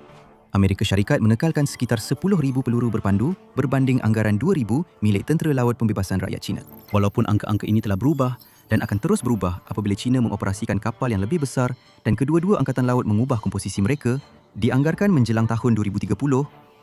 Amerika Syarikat menekalkan sekitar 10,000 peluru berpandu berbanding anggaran 2,000 milik Tentera Laut Pembebasan Rakyat China. Walaupun angka-angka ini telah berubah dan akan terus berubah apabila China mengoperasikan kapal yang lebih besar dan kedua-dua angkatan laut mengubah komposisi mereka, dianggarkan menjelang tahun 2030,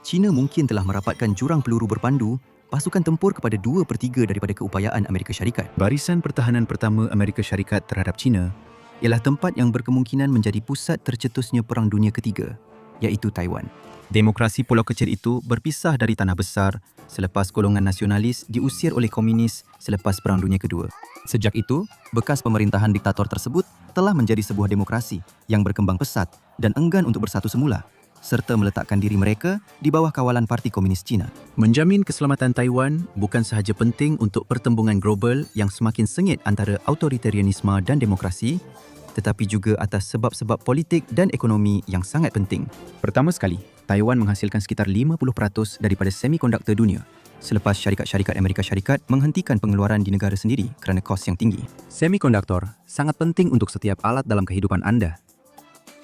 China mungkin telah merapatkan jurang peluru berpandu pasukan tempur kepada 2/3 daripada keupayaan Amerika Syarikat. Barisan pertahanan pertama Amerika Syarikat terhadap China ialah tempat yang berkemungkinan menjadi pusat tercetusnya Perang Dunia Ketiga, iaitu Taiwan. Demokrasi pulau kecil itu berpisah dari tanah besar selepas golongan nasionalis diusir oleh komunis selepas Perang Dunia Kedua. Sejak itu, bekas pemerintahan diktator tersebut telah menjadi sebuah demokrasi yang berkembang pesat dan enggan untuk bersatu semula, serta meletakkan diri mereka di bawah kawalan Parti Komunis China. Menjamin keselamatan Taiwan bukan sahaja penting untuk pertembungan global yang semakin sengit antara autoritarianisme dan demokrasi, tetapi juga atas sebab-sebab politik dan ekonomi yang sangat penting. Pertama sekali, Taiwan menghasilkan sekitar 50% daripada semikonduktor dunia selepas syarikat-syarikat Amerika Syarikat menghentikan pengeluaran di negara sendiri kerana kos yang tinggi. Semikonduktor sangat penting untuk setiap alat dalam kehidupan anda.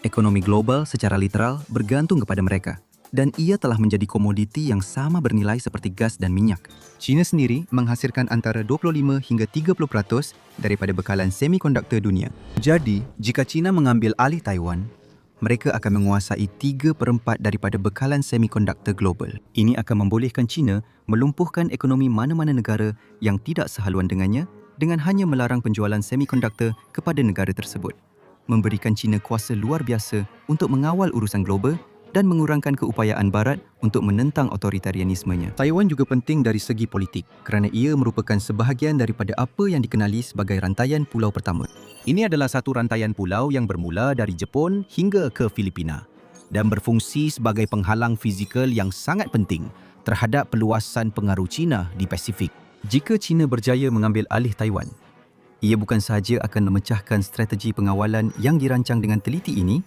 Ekonomi global secara literal bergantung kepada mereka dan ia telah menjadi komoditi yang sama bernilai seperti gas dan minyak. China sendiri menghasilkan antara 25 hingga 30% daripada bekalan semikonduktor dunia. Jadi, jika China mengambil alih Taiwan, mereka akan menguasai 3/4 daripada bekalan semikonduktor global. Ini akan membolehkan China melumpuhkan ekonomi mana-mana negara yang tidak sehaluan dengannya dengan hanya melarang penjualan semikonduktor kepada negara tersebut, memberikan China kuasa luar biasa untuk mengawal urusan global dan mengurangkan keupayaan Barat untuk menentang otoritarianismenya. Taiwan juga penting dari segi politik kerana ia merupakan sebahagian daripada apa yang dikenali sebagai rantaian pulau pertama. Ini adalah satu rantaian pulau yang bermula dari Jepun hingga ke Filipina dan berfungsi sebagai penghalang fizikal yang sangat penting terhadap peluasan pengaruh China di Pasifik. Jika China berjaya mengambil alih Taiwan, Ia bukan sahaja akan memecahkan strategi pengawalan yang dirancang dengan teliti ini,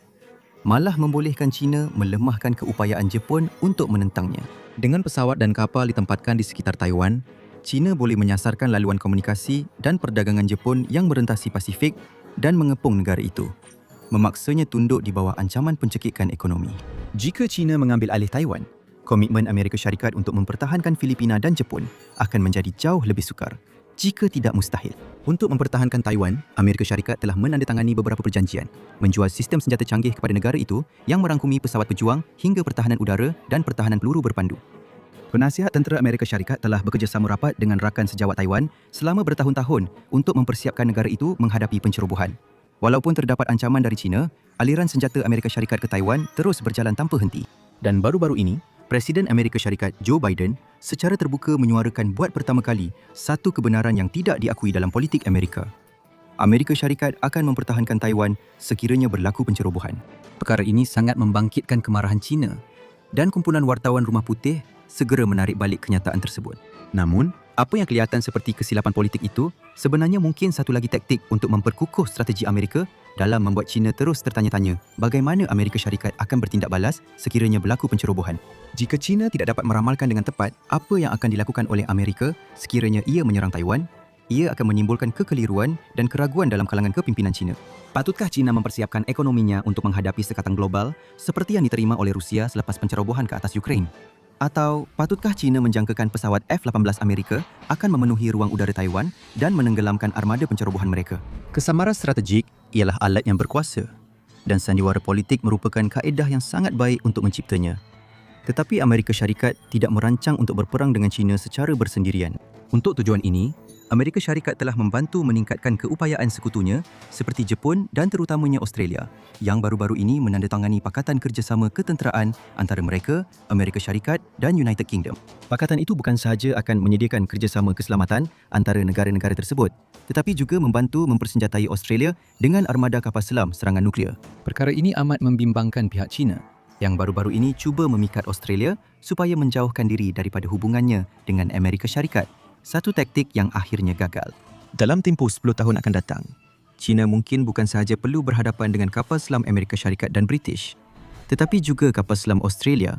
malah membolehkan China melemahkan keupayaan Jepun untuk menentangnya. Dengan pesawat dan kapal ditempatkan di sekitar Taiwan, China boleh menyasarkan laluan komunikasi dan perdagangan Jepun yang merentasi Pasifik dan mengepung negara itu, memaksanya tunduk di bawah ancaman pencekikan ekonomi. Jika China mengambil alih Taiwan, komitmen Amerika Syarikat untuk mempertahankan Filipina dan Jepun akan menjadi jauh lebih sukar, jika tidak mustahil. Untuk mempertahankan Taiwan, Amerika Syarikat telah menandatangani beberapa perjanjian, menjual sistem senjata canggih kepada negara itu yang merangkumi pesawat pejuang hingga pertahanan udara dan pertahanan peluru berpandu. Penasihat Tentera Amerika Syarikat telah bekerjasama rapat dengan rakan sejawat Taiwan selama bertahun-tahun untuk mempersiapkan negara itu menghadapi pencerobohan. Walaupun terdapat ancaman dari China, aliran senjata Amerika Syarikat ke Taiwan terus berjalan tanpa henti. Dan baru-baru ini, Presiden Amerika Syarikat Joe Biden secara terbuka menyuarakan buat pertama kali satu kebenaran yang tidak diakui dalam politik Amerika. Amerika Syarikat akan mempertahankan Taiwan sekiranya berlaku pencerobohan. Perkara ini sangat membangkitkan kemarahan China dan kumpulan wartawan Rumah Putih segera menarik balik kenyataan tersebut. Namun, apa yang kelihatan seperti kesilapan politik itu sebenarnya mungkin satu lagi taktik untuk memperkukuh strategi Amerika dalam membuat China terus tertanya-tanya bagaimana Amerika Syarikat akan bertindak balas sekiranya berlaku pencerobohan. Jika China tidak dapat meramalkan dengan tepat apa yang akan dilakukan oleh Amerika sekiranya ia menyerang Taiwan, ia akan menimbulkan kekeliruan dan keraguan dalam kalangan kepimpinan China. Patutkah China mempersiapkan ekonominya untuk menghadapi sekatan global seperti yang diterima oleh Rusia selepas pencerobohan ke atas Ukraine? Atau patutkah China menjangkakan pesawat F-18 Amerika akan memenuhi ruang udara Taiwan dan menenggelamkan armada pencerobohan mereka? Kesamaran strategik ialah alat yang berkuasa dan sandiwara politik merupakan kaedah yang sangat baik untuk menciptanya. Tetapi Amerika Syarikat tidak merancang untuk berperang dengan China secara bersendirian. Untuk tujuan ini, Amerika Syarikat telah membantu meningkatkan keupayaan sekutunya seperti Jepun dan terutamanya Australia yang baru-baru ini menandatangani Pakatan Kerjasama Ketenteraan antara mereka, Amerika Syarikat dan United Kingdom. Pakatan itu bukan sahaja akan menyediakan kerjasama keselamatan antara negara-negara tersebut, tetapi juga membantu mempersenjatai Australia dengan armada kapal selam serangan nuklear. Perkara ini amat membimbangkan pihak China yang baru-baru ini cuba memikat Australia supaya menjauhkan diri daripada hubungannya dengan Amerika Syarikat. Satu taktik yang akhirnya gagal. Dalam tempoh 10 tahun akan datang, China mungkin bukan sahaja perlu berhadapan dengan kapal selam Amerika Syarikat dan British, tetapi juga kapal selam Australia,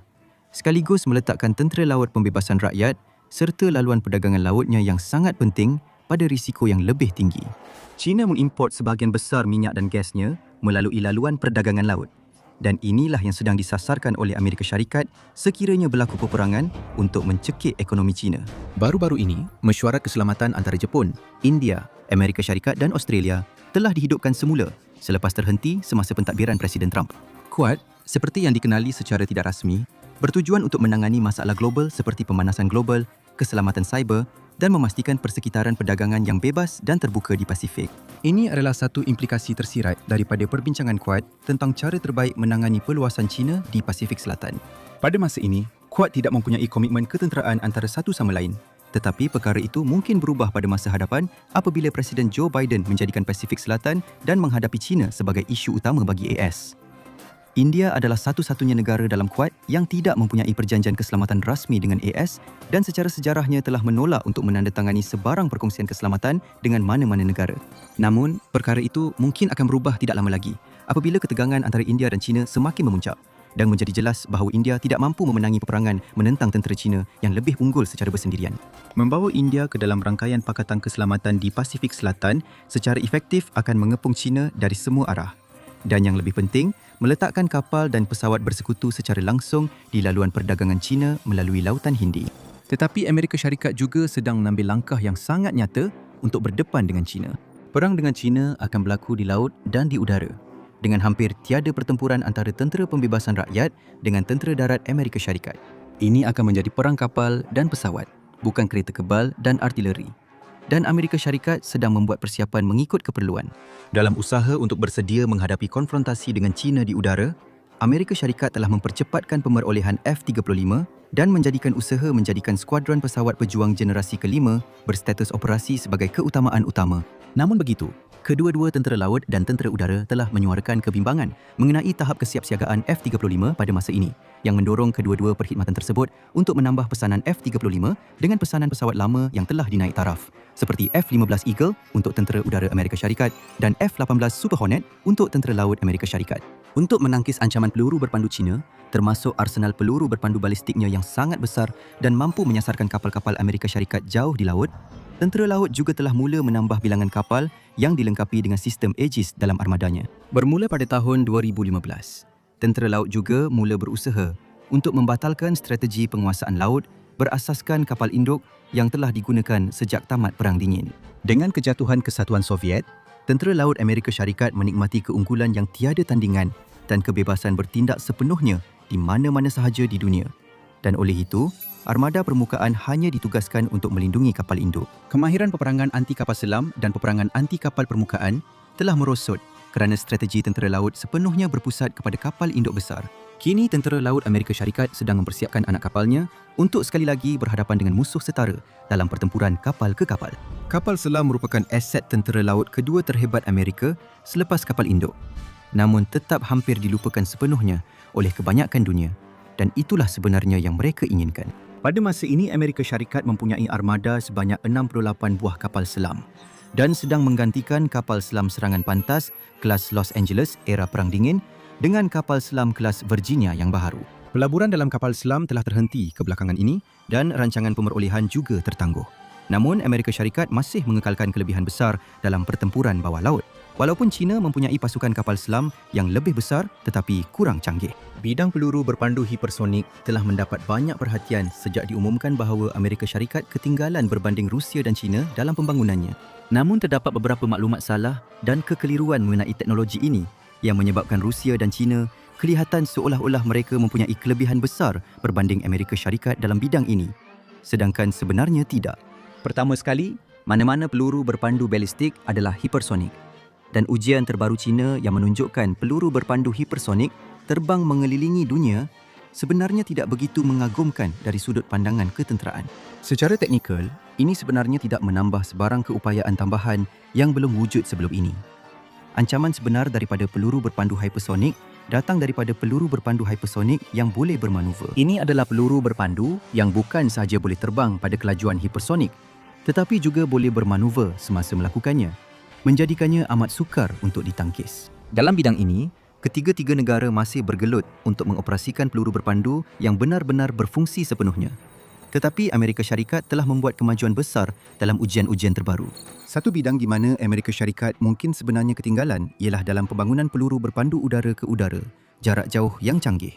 sekaligus meletakkan tentera laut pembebasan rakyat serta laluan perdagangan lautnya yang sangat penting pada risiko yang lebih tinggi. China mengimport sebahagian besar minyak dan gasnya melalui laluan perdagangan laut. Dan inilah yang sedang disasarkan oleh Amerika Syarikat sekiranya berlaku peperangan untuk mencekik ekonomi China. Baru-baru ini, mesyuarat keselamatan antara Jepun, India, Amerika Syarikat dan Australia telah dihidupkan semula selepas terhenti semasa pentadbiran Presiden Trump. Quad, seperti yang dikenali secara tidak rasmi, bertujuan untuk menangani masalah global seperti pemanasan global, keselamatan cyber dan memastikan persekitaran perdagangan yang bebas dan terbuka di Pasifik. Ini adalah satu implikasi tersirat daripada perbincangan Quad tentang cara terbaik menangani peluasan China di Pasifik Selatan. Pada masa ini, Quad tidak mempunyai komitmen ketenteraan antara satu sama lain. Tetapi perkara itu mungkin berubah pada masa hadapan apabila Presiden Joe Biden menjadikan Pasifik Selatan dan menghadapi China sebagai isu utama bagi AS. India adalah satu-satunya negara dalam Quad yang tidak mempunyai perjanjian keselamatan rasmi dengan AS dan secara sejarahnya telah menolak untuk menandatangani sebarang perkongsian keselamatan dengan mana-mana negara. Namun, perkara itu mungkin akan berubah tidak lama lagi apabila ketegangan antara India dan China semakin memuncak dan menjadi jelas bahawa India tidak mampu memenangi peperangan menentang tentera China yang lebih unggul secara bersendirian. Membawa India ke dalam rangkaian Pakatan Keselamatan di Pasifik Selatan secara efektif akan mengepung China dari semua arah. Dan yang lebih penting, meletakkan kapal dan pesawat bersekutu secara langsung di laluan perdagangan China melalui Lautan Hindi. Tetapi Amerika Syarikat juga sedang mengambil langkah yang sangat nyata untuk berdepan dengan China. Perang dengan China akan berlaku di laut dan di udara, dengan hampir tiada pertempuran antara tentera pembebasan rakyat dengan tentera darat Amerika Syarikat. Ini akan menjadi perang kapal dan pesawat, bukan kereta kebal dan artileri. Dan Amerika Syarikat sedang membuat persiapan mengikut keperluan. Dalam usaha untuk bersedia menghadapi konfrontasi dengan China di udara, Amerika Syarikat telah mempercepatkan pemerolehan F-35 dan menjadikan skuadron pesawat pejuang generasi kelima berstatus operasi sebagai keutamaan utama. Namun begitu, Kedua-dua tentera laut dan tentera udara telah menyuarakan kebimbangan mengenai tahap kesiapsiagaan F-35 pada masa ini yang mendorong kedua-dua perkhidmatan tersebut untuk menambah pesanan F-35 dengan pesanan pesawat lama yang telah dinaik taraf seperti F-15 Eagle untuk tentera udara Amerika Syarikat dan F-18 Super Hornet untuk tentera laut Amerika Syarikat. Untuk menangkis ancaman peluru berpandu China, termasuk arsenal peluru berpandu balistiknya yang sangat besar dan mampu menyasarkan kapal-kapal Amerika Syarikat jauh di laut, tentera laut juga telah mula menambah bilangan kapal yang dilengkapi dengan sistem Aegis dalam armadanya. Bermula pada tahun 2015, tentera laut juga mula berusaha untuk membatalkan strategi penguasaan laut berasaskan kapal induk yang telah digunakan sejak tamat Perang Dingin. Dengan kejatuhan Kesatuan Soviet, tentera laut Amerika Syarikat menikmati keunggulan yang tiada tandingan dan kebebasan bertindak sepenuhnya di mana-mana sahaja di dunia. Dan oleh itu, armada permukaan hanya ditugaskan untuk melindungi kapal induk. Kemahiran peperangan anti kapal selam dan peperangan anti kapal permukaan telah merosot kerana strategi tentera laut sepenuhnya berpusat kepada kapal induk besar. Kini tentera laut Amerika Syarikat sedang mempersiapkan anak kapalnya untuk sekali lagi berhadapan dengan musuh setara dalam pertempuran kapal ke kapal. Kapal selam merupakan aset tentera laut kedua terhebat Amerika selepas kapal induk, namun tetap hampir dilupakan sepenuhnya oleh kebanyakan dunia. Dan itulah sebenarnya yang mereka inginkan. Pada masa ini, Amerika Syarikat mempunyai armada sebanyak 68 buah kapal selam dan sedang menggantikan kapal selam serangan pantas kelas Los Angeles era Perang Dingin dengan kapal selam kelas Virginia yang baharu. Pelaburan dalam kapal selam telah terhenti kebelakangan ini dan rancangan pemerolehan juga tertangguh. Namun, Amerika Syarikat masih mengekalkan kelebihan besar dalam pertempuran bawah laut. Walaupun China mempunyai pasukan kapal selam yang lebih besar tetapi kurang canggih. Bidang peluru berpandu hipersonik telah mendapat banyak perhatian sejak diumumkan bahawa Amerika Syarikat ketinggalan berbanding Rusia dan China dalam pembangunannya. Namun terdapat beberapa maklumat salah dan kekeliruan mengenai teknologi ini yang menyebabkan Rusia dan China kelihatan seolah-olah mereka mempunyai kelebihan besar berbanding Amerika Syarikat dalam bidang ini. Sedangkan sebenarnya tidak. Pertama sekali, mana-mana peluru berpandu balistik adalah hipersonik. Dan ujian terbaru China yang menunjukkan peluru berpandu hipersonik terbang mengelilingi dunia sebenarnya tidak begitu mengagumkan dari sudut pandangan ketenteraan. Secara teknikal, ini sebenarnya tidak menambah sebarang keupayaan tambahan yang belum wujud sebelum ini. Ancaman sebenar daripada peluru berpandu hypersonik datang daripada peluru berpandu hypersonik yang boleh bermanuver. Ini adalah peluru berpandu yang bukan sahaja boleh terbang pada kelajuan hipersonik, tetapi juga boleh bermanuver semasa melakukannya, menjadikannya amat sukar untuk ditangkis. Dalam bidang ini, ketiga-tiga negara masih bergelut untuk mengoperasikan peluru berpandu yang benar-benar berfungsi sepenuhnya. Tetapi Amerika Syarikat telah membuat kemajuan besar dalam ujian-ujian terbaru. Satu bidang di mana Amerika Syarikat mungkin sebenarnya ketinggalan ialah dalam pembangunan peluru berpandu udara ke udara, jarak jauh yang canggih.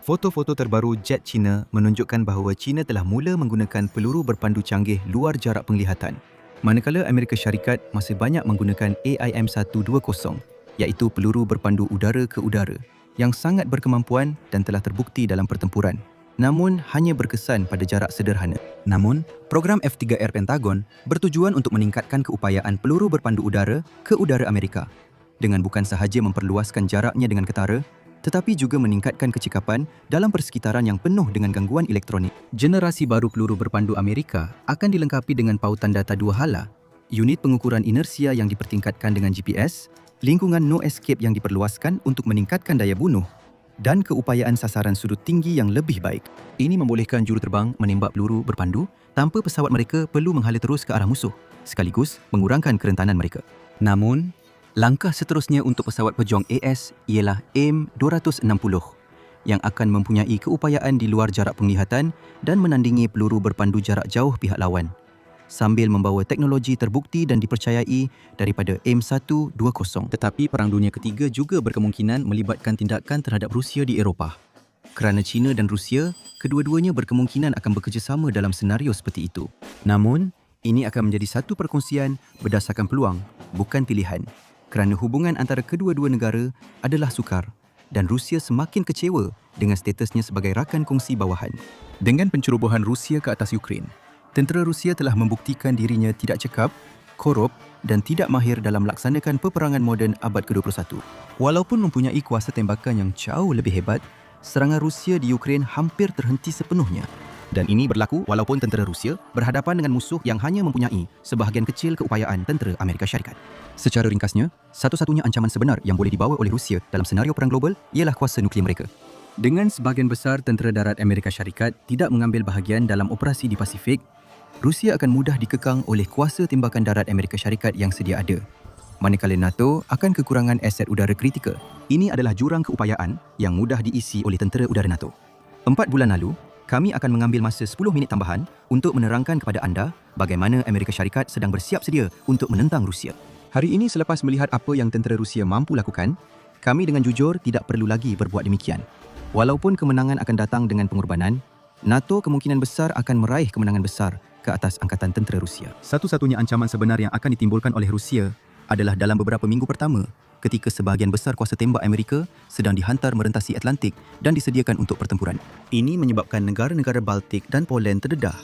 Foto-foto terbaru jet China menunjukkan bahawa China telah mula menggunakan peluru berpandu canggih luar jarak penglihatan, manakala Amerika Syarikat masih banyak menggunakan AIM-120, iaitu peluru berpandu udara ke udara yang sangat berkemampuan dan telah terbukti dalam pertempuran, namun hanya berkesan pada jarak sederhana. Namun, program F-3R Pentagon bertujuan untuk meningkatkan keupayaan peluru berpandu udara ke udara Amerika dengan bukan sahaja memperluaskan jaraknya dengan ketara, tetapi juga meningkatkan kecekapan dalam persekitaran yang penuh dengan gangguan elektronik. Generasi baru peluru berpandu Amerika akan dilengkapi dengan pautan data dua hala, unit pengukuran inersia yang dipertingkatkan dengan GPS, lingkungan no escape yang diperluaskan untuk meningkatkan daya bunuh, dan keupayaan sasaran sudut tinggi yang lebih baik. Ini membolehkan juruterbang menembak peluru berpandu tanpa pesawat mereka perlu menghala terus ke arah musuh, sekaligus mengurangkan kerentanan mereka. Namun, langkah seterusnya untuk pesawat pejuang AS ialah AIM-260 yang akan mempunyai keupayaan di luar jarak penglihatan dan menandingi peluru berpandu jarak jauh pihak lawan, sambil membawa teknologi terbukti dan dipercayai daripada AIM-120. Tetapi Perang Dunia Ketiga juga berkemungkinan melibatkan tindakan terhadap Rusia di Eropah. Kerana China dan Rusia, kedua-duanya berkemungkinan akan bekerjasama dalam senario seperti itu. Namun, ini akan menjadi satu perkongsian berdasarkan peluang, bukan pilihan. Kerana hubungan antara kedua-dua negara adalah sukar dan Rusia semakin kecewa dengan statusnya sebagai rakan kongsi bawahan. Dengan pencerobohan Rusia ke atas Ukraine, tentera Rusia telah membuktikan dirinya tidak cekap, korup dan tidak mahir dalam melaksanakan peperangan moden abad ke-21. Walaupun mempunyai kuasa tembakan yang jauh lebih hebat, serangan Rusia di Ukraine hampir terhenti sepenuhnya Dan ini berlaku walaupun tentera Rusia berhadapan dengan musuh yang hanya mempunyai sebahagian kecil keupayaan tentera Amerika Syarikat. Secara ringkasnya, satu-satunya ancaman sebenar yang boleh dibawa oleh Rusia dalam senario perang global ialah kuasa nuklear mereka. Dengan sebahagian besar tentera darat Amerika Syarikat tidak mengambil bahagian dalam operasi di Pasifik, Rusia akan mudah dikekang oleh kuasa tembakan darat Amerika Syarikat yang sedia ada. Manakala NATO akan kekurangan aset udara kritikal. Ini adalah jurang keupayaan yang mudah diisi oleh tentera udara NATO. 4 bulan lalu, kami akan mengambil masa 10 minit tambahan untuk menerangkan kepada anda bagaimana Amerika Syarikat sedang bersiap sedia untuk menentang Rusia. Hari ini selepas melihat apa yang tentera Rusia mampu lakukan, kami dengan jujur tidak perlu lagi berbuat demikian. Walaupun kemenangan akan datang dengan pengorbanan, NATO kemungkinan besar akan meraih kemenangan besar ke atas angkatan tentera Rusia. Satu-satunya ancaman sebenar yang akan ditimbulkan oleh Rusia adalah dalam beberapa minggu pertama ketika sebahagian besar kuasa tembak Amerika sedang dihantar merentasi Atlantik dan disediakan untuk pertempuran. Ini menyebabkan negara-negara Baltik dan Poland terdedah.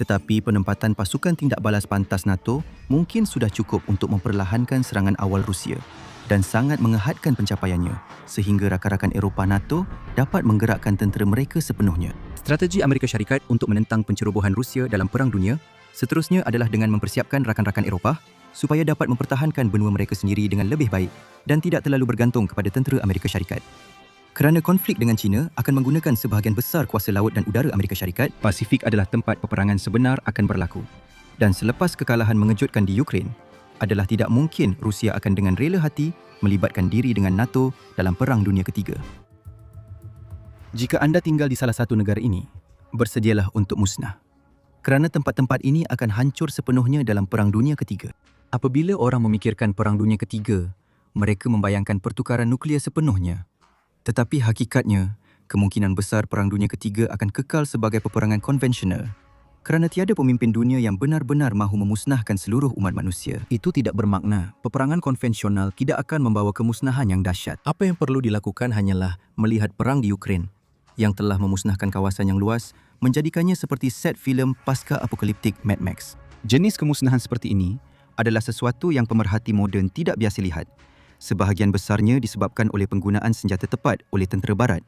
Tetapi penempatan pasukan tindak balas pantas NATO mungkin sudah cukup untuk memperlahankan serangan awal Rusia dan sangat mengehadkan pencapaiannya sehingga rakan-rakan Eropah NATO dapat menggerakkan tentera mereka sepenuhnya. Strategi Amerika Syarikat untuk menentang pencerobohan Rusia dalam Perang Dunia seterusnya adalah dengan mempersiapkan rakan-rakan Eropah supaya dapat mempertahankan benua mereka sendiri dengan lebih baik dan tidak terlalu bergantung kepada tentera Amerika Syarikat. Kerana konflik dengan China akan menggunakan sebahagian besar kuasa laut dan udara Amerika Syarikat, Pasifik adalah tempat peperangan sebenar akan berlaku. Dan selepas kekalahan mengejutkan di Ukraine, adalah tidak mungkin Rusia akan dengan rela hati melibatkan diri dengan NATO dalam Perang Dunia Ketiga. Jika anda tinggal di salah satu negara ini, bersedialah untuk musnah. Kerana tempat-tempat ini akan hancur sepenuhnya dalam Perang Dunia Ketiga. Apabila orang memikirkan Perang Dunia Ketiga, mereka membayangkan pertukaran nuklear sepenuhnya. Tetapi hakikatnya, kemungkinan besar Perang Dunia Ketiga akan kekal sebagai peperangan konvensional. Kerana tiada pemimpin dunia yang benar-benar mahu memusnahkan seluruh umat manusia. Itu tidak bermakna peperangan konvensional tidak akan membawa kemusnahan yang dahsyat. Apa yang perlu dilakukan hanyalah melihat perang di Ukraine yang telah memusnahkan kawasan yang luas, menjadikannya seperti set filem pasca-apokaliptik Mad Max. Jenis kemusnahan seperti ini adalah sesuatu yang pemerhati moden tidak biasa lihat. Sebahagian besarnya disebabkan oleh penggunaan senjata tepat oleh tentera barat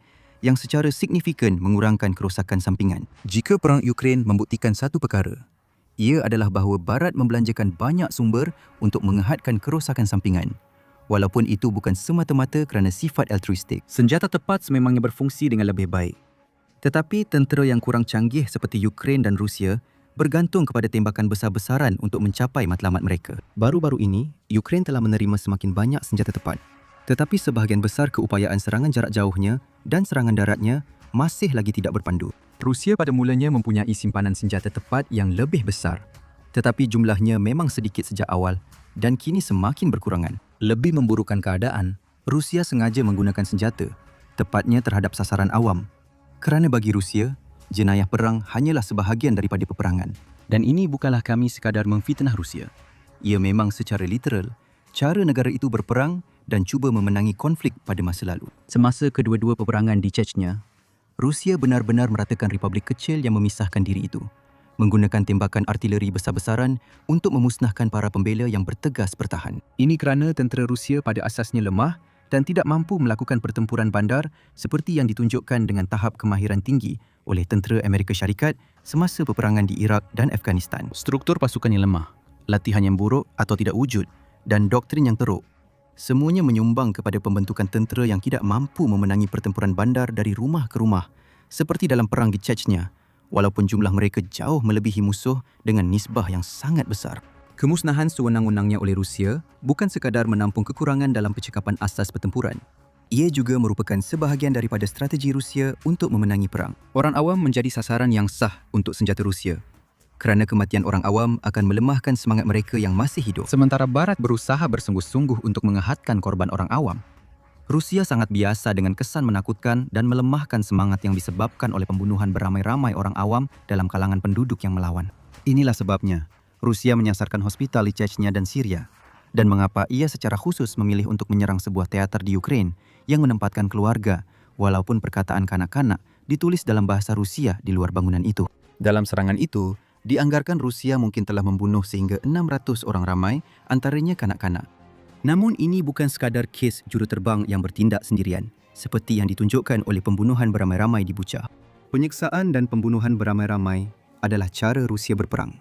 yang secara signifikan mengurangkan kerosakan sampingan. Jika perang Ukraine membuktikan satu perkara, ia adalah bahawa barat membelanjakan banyak sumber untuk mengehadkan kerosakan sampingan. Walaupun itu bukan semata-mata kerana sifat altruistik. Senjata tepat sememangnya berfungsi dengan lebih baik. Tetapi tentera yang kurang canggih seperti Ukraine dan Rusia bergantung kepada tembakan besar-besaran untuk mencapai matlamat mereka. Baru-baru ini, Ukraine telah menerima semakin banyak senjata tepat. Tetapi sebahagian besar keupayaan serangan jarak jauhnya dan serangan daratnya masih lagi tidak berpandu. Rusia pada mulanya mempunyai simpanan senjata tepat yang lebih besar. Tetapi jumlahnya memang sedikit sejak awal dan kini semakin berkurangan. Lebih memburukkan keadaan, Rusia sengaja menggunakan senjata, tepatnya terhadap sasaran awam. Kerana bagi Rusia, jenayah perang hanyalah sebahagian daripada peperangan. Dan ini bukanlah kami sekadar memfitnah Rusia. Ia memang secara literal, cara negara itu berperang dan cuba memenangi konflik pada masa lalu. Semasa kedua-dua peperangan di Chechnya, Rusia benar-benar meratakan republik kecil yang memisahkan diri itu, menggunakan tembakan artileri besar-besaran untuk memusnahkan para pembela yang bertegas bertahan. Ini kerana tentera Rusia pada asasnya lemah dan tidak mampu melakukan pertempuran bandar seperti yang ditunjukkan dengan tahap kemahiran tinggi oleh tentera Amerika Syarikat semasa peperangan di Iraq dan Afghanistan. Struktur pasukan yang lemah, latihan yang buruk atau tidak wujud, dan doktrin yang teruk, semuanya menyumbang kepada pembentukan tentera yang tidak mampu memenangi pertempuran bandar dari rumah ke rumah, seperti dalam perang di Chechnya, walaupun jumlah mereka jauh melebihi musuh dengan nisbah yang sangat besar. Kemusnahan sewenang-wenangnya oleh Rusia bukan sekadar menampung kekurangan dalam percakapan asas pertempuran. Ia juga merupakan sebahagian daripada strategi Rusia untuk memenangi perang. Orang awam menjadi sasaran yang sah untuk senjata Rusia, kerana kematian orang awam akan melemahkan semangat mereka yang masih hidup. Sementara Barat berusaha bersungguh-sungguh untuk mengehadkan korban orang awam, Rusia sangat biasa dengan kesan menakutkan dan melemahkan semangat yang disebabkan oleh pembunuhan beramai-ramai orang awam dalam kalangan penduduk yang melawan. Inilah sebabnya Rusia menyasarkan hospital di Chechnya dan Syria, dan mengapa ia secara khusus memilih untuk menyerang sebuah teater di Ukraine yang menempatkan keluarga, walaupun perkataan kanak-kanak ditulis dalam bahasa Rusia di luar bangunan itu. Dalam serangan itu, dianggarkan Rusia mungkin telah membunuh sehingga 600 orang ramai, antaranya kanak-kanak. Namun ini bukan sekadar kes juruterbang yang bertindak sendirian, seperti yang ditunjukkan oleh pembunuhan beramai-ramai di Bucha. Penyiksaan dan pembunuhan beramai-ramai adalah cara Rusia berperang.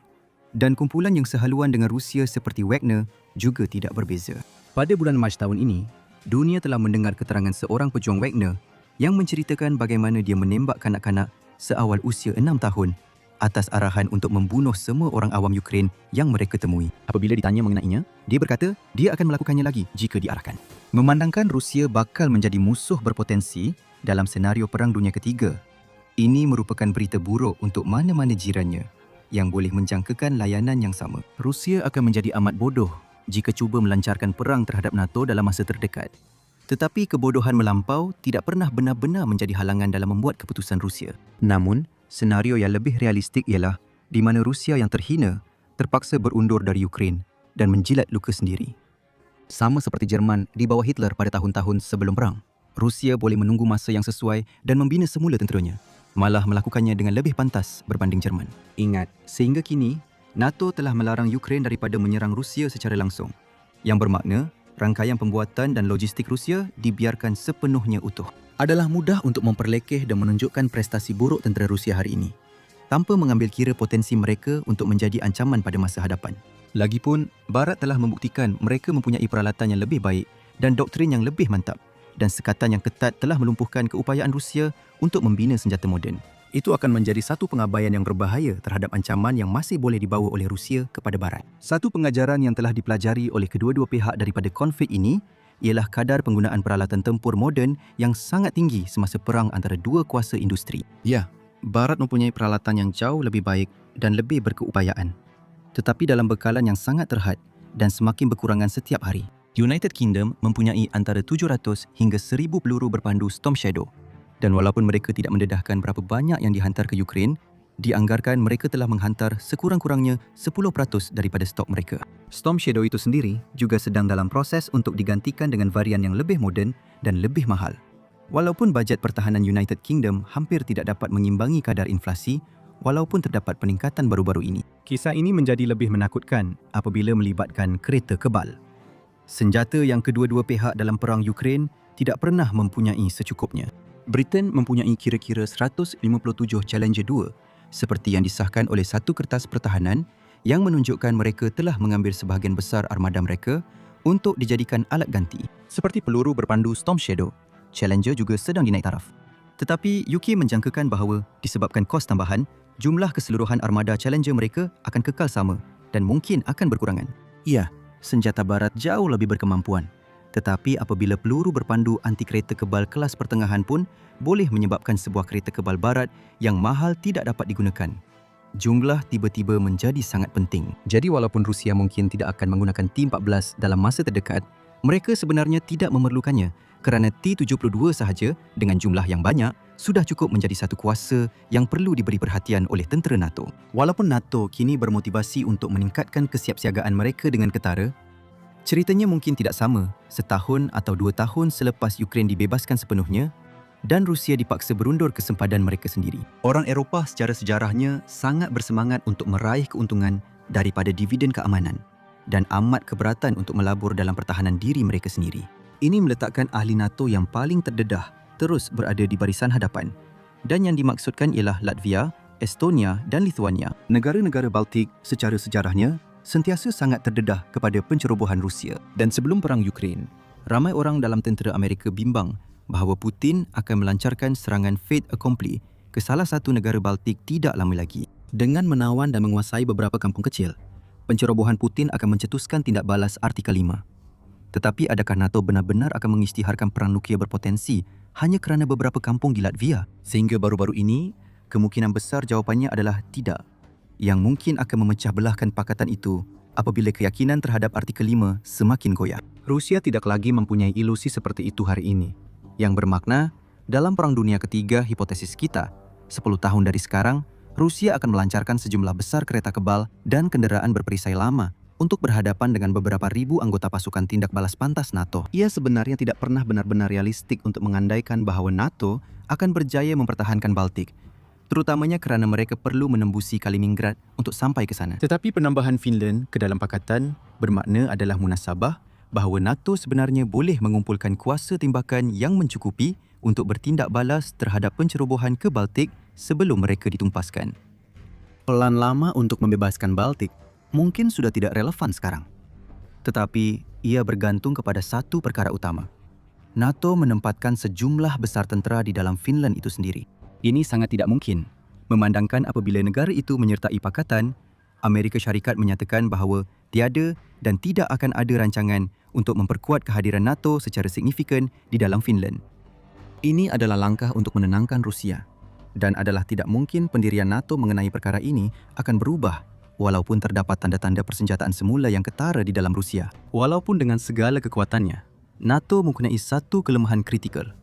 Dan kumpulan yang sehaluan dengan Rusia seperti Wagner juga tidak berbeza. Pada bulan Mac tahun ini, dunia telah mendengar keterangan seorang pejuang Wagner yang menceritakan bagaimana dia menembak kanak-kanak seawal usia 6 tahun atas arahan untuk membunuh semua orang awam Ukraine yang mereka temui. Apabila ditanya mengenainya, dia berkata dia akan melakukannya lagi jika diarahkan. Memandangkan Rusia bakal menjadi musuh berpotensi dalam senario Perang Dunia Ketiga, ini merupakan berita buruk untuk mana-mana jirannya yang boleh menjangkakan layanan yang sama. Rusia akan menjadi amat bodoh jika cuba melancarkan perang terhadap NATO dalam masa terdekat. Tetapi kebodohan melampau tidak pernah benar-benar menjadi halangan dalam membuat keputusan Rusia. Namun, senario yang lebih realistik ialah di mana Rusia yang terhina terpaksa berundur dari Ukraine dan menjilat luka sendiri. Sama seperti Jerman di bawah Hitler pada tahun-tahun sebelum perang, Rusia boleh menunggu masa yang sesuai dan membina semula tenteranya, malah melakukannya dengan lebih pantas berbanding Jerman. Ingat, sehingga kini, NATO telah melarang Ukraine daripada menyerang Rusia secara langsung, yang bermakna rangkaian pembuatan dan logistik Rusia dibiarkan sepenuhnya utuh. Adalah mudah untuk memperlekeh dan menunjukkan prestasi buruk tentera Rusia hari ini, tanpa mengambil kira potensi mereka untuk menjadi ancaman pada masa hadapan. Lagipun, Barat telah membuktikan mereka mempunyai peralatan yang lebih baik dan doktrin yang lebih mantap, dan sekatan yang ketat telah melumpuhkan keupayaan Rusia untuk membina senjata moden. Itu akan menjadi satu pengabaian yang berbahaya terhadap ancaman yang masih boleh dibawa oleh Rusia kepada Barat. Satu pengajaran yang telah dipelajari oleh kedua-dua pihak daripada konflik ini ialah kadar penggunaan peralatan tempur moden yang sangat tinggi semasa perang antara dua kuasa industri. Ya, Barat mempunyai peralatan yang jauh lebih baik dan lebih berkeupayaan, tetapi dalam bekalan yang sangat terhad dan semakin berkurangan setiap hari. United Kingdom mempunyai antara 700 hingga 1,000 peluru berpandu Storm Shadow, dan walaupun mereka tidak mendedahkan berapa banyak yang dihantar ke Ukraine, dianggarkan mereka telah menghantar sekurang-kurangnya 10% daripada stok mereka. Storm Shadow itu sendiri juga sedang dalam proses untuk digantikan dengan varian yang lebih moden dan lebih mahal. Walaupun bajet pertahanan United Kingdom hampir tidak dapat mengimbangi kadar inflasi, walaupun terdapat peningkatan baru-baru ini. Kisah ini menjadi lebih menakutkan apabila melibatkan kereta kebal. Senjata yang kedua-dua pihak dalam perang Ukraine tidak pernah mempunyai secukupnya. Britain mempunyai kira-kira 157 Challenger 2 seperti yang disahkan oleh satu kertas pertahanan yang menunjukkan mereka telah mengambil sebahagian besar armada mereka untuk dijadikan alat ganti. Seperti peluru berpandu Storm Shadow, Challenger juga sedang dinaik taraf. Tetapi UK menjangkakan bahawa disebabkan kos tambahan, jumlah keseluruhan armada Challenger mereka akan kekal sama dan mungkin akan berkurangan. Ya, senjata Barat jauh lebih berkemampuan. Tetapi apabila peluru berpandu anti kereta kebal kelas pertengahan pun boleh menyebabkan sebuah kereta kebal Barat yang mahal tidak dapat digunakan, jumlah tiba-tiba menjadi sangat penting. Jadi walaupun Rusia mungkin tidak akan menggunakan T-14 dalam masa terdekat, mereka sebenarnya tidak memerlukannya kerana T-72 sahaja dengan jumlah yang banyak sudah cukup menjadi satu kuasa yang perlu diberi perhatian oleh tentera NATO. Walaupun NATO kini bermotivasi untuk meningkatkan kesiapsiagaan mereka dengan ketara, ceritanya mungkin tidak sama setahun atau 2 tahun selepas Ukraine dibebaskan sepenuhnya dan Rusia dipaksa berundur ke sempadan mereka sendiri. Orang Eropah secara sejarahnya sangat bersemangat untuk meraih keuntungan daripada dividen keamanan dan amat keberatan untuk melabur dalam pertahanan diri mereka sendiri. Ini meletakkan ahli NATO yang paling terdedah terus berada di barisan hadapan, dan yang dimaksudkan ialah Latvia, Estonia dan Lithuania. Negara-negara Baltik secara sejarahnya sentiasa sangat terdedah kepada pencerobohan Rusia. Dan sebelum perang Ukraine, ramai orang dalam tentera Amerika bimbang bahawa Putin akan melancarkan serangan fait accompli ke salah satu negara Baltik tidak lama lagi. Dengan menawan dan menguasai beberapa kampung kecil, pencerobohan Putin akan mencetuskan tindak balas Artikel 5. Tetapi adakah NATO benar-benar akan mengisytiharkan perang nuklear berpotensi hanya kerana beberapa kampung di Latvia? Sehingga baru-baru ini, kemungkinan besar jawapannya adalah tidak, yang mungkin akan memecah belahkan pakatan itu apabila keyakinan terhadap Artikel 5 semakin goyah. Rusia tidak lagi mempunyai ilusi seperti itu hari ini, yang bermakna dalam Perang Dunia Ketiga hipotesis kita, 10 tahun dari sekarang, Rusia akan melancarkan sejumlah besar kereta kebal dan kenderaan berperisai lama untuk berhadapan dengan beberapa ribu anggota pasukan tindak balas pantas NATO. Ia sebenarnya tidak pernah benar-benar realistik untuk mengandaikan bahawa NATO akan berjaya mempertahankan Baltik, terutamanya kerana mereka perlu menembusi Kaliningrad untuk sampai ke sana. Tetapi penambahan Finland ke dalam pakatan bermakna adalah munasabah bahawa NATO sebenarnya boleh mengumpulkan kuasa tembakan yang mencukupi untuk bertindak balas terhadap pencerobohan ke Baltik sebelum mereka ditumpaskan. Pelan lama untuk membebaskan Baltik mungkin sudah tidak relevan sekarang. Tetapi ia bergantung kepada satu perkara utama. NATO menempatkan sejumlah besar tentera di dalam Finland itu sendiri. Ini sangat tidak mungkin, memandangkan apabila negara itu menyertai pakatan, Amerika Syarikat menyatakan bahawa tiada dan tidak akan ada rancangan untuk memperkuat kehadiran NATO secara signifikan di dalam Finland. Ini adalah langkah untuk menenangkan Rusia dan adalah tidak mungkin pendirian NATO mengenai perkara ini akan berubah walaupun terdapat tanda-tanda persenjataan semula yang ketara di dalam Rusia. Walaupun dengan segala kekuatannya, NATO mempunyai satu kelemahan kritikal.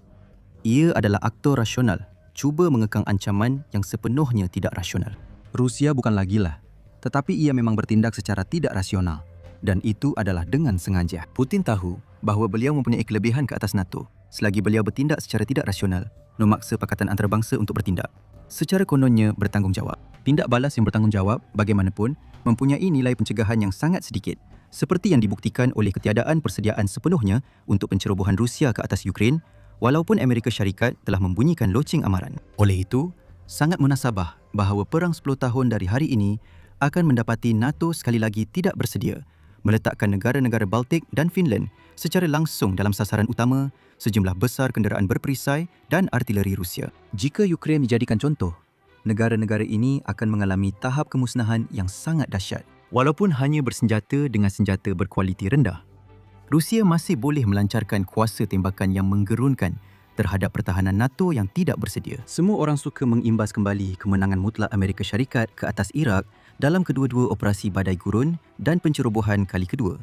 Ia adalah aktor rasional, cuba mengekang ancaman yang sepenuhnya tidak rasional. Rusia bukanlah gila, tetapi ia memang bertindak secara tidak rasional dan itu adalah dengan sengaja. Putin tahu bahawa beliau mempunyai kelebihan ke atas NATO selagi beliau bertindak secara tidak rasional, memaksa Pakatan Antarabangsa untuk bertindak. Secara kononnya bertanggungjawab. Tindak balas yang bertanggungjawab, bagaimanapun, mempunyai nilai pencegahan yang sangat sedikit, seperti yang dibuktikan oleh ketiadaan persediaan sepenuhnya untuk pencerobohan Rusia ke atas Ukraine, walaupun Amerika Syarikat telah membunyikan loceng amaran. Oleh itu, sangat munasabah bahawa perang 10 tahun dari hari ini akan mendapati NATO sekali lagi tidak bersedia meletakkan negara-negara Baltik dan Finland secara langsung dalam sasaran utama sejumlah besar kenderaan berperisai dan artileri Rusia. Jika Ukraine dijadikan contoh, negara-negara ini akan mengalami tahap kemusnahan yang sangat dahsyat. Walaupun hanya bersenjata dengan senjata berkualiti rendah, Rusia masih boleh melancarkan kuasa tembakan yang menggerunkan terhadap pertahanan NATO yang tidak bersedia. Semua orang suka mengimbas kembali kemenangan mutlak Amerika Syarikat ke atas Iraq dalam kedua-dua operasi Badai Gurun dan pencerobohan kali kedua.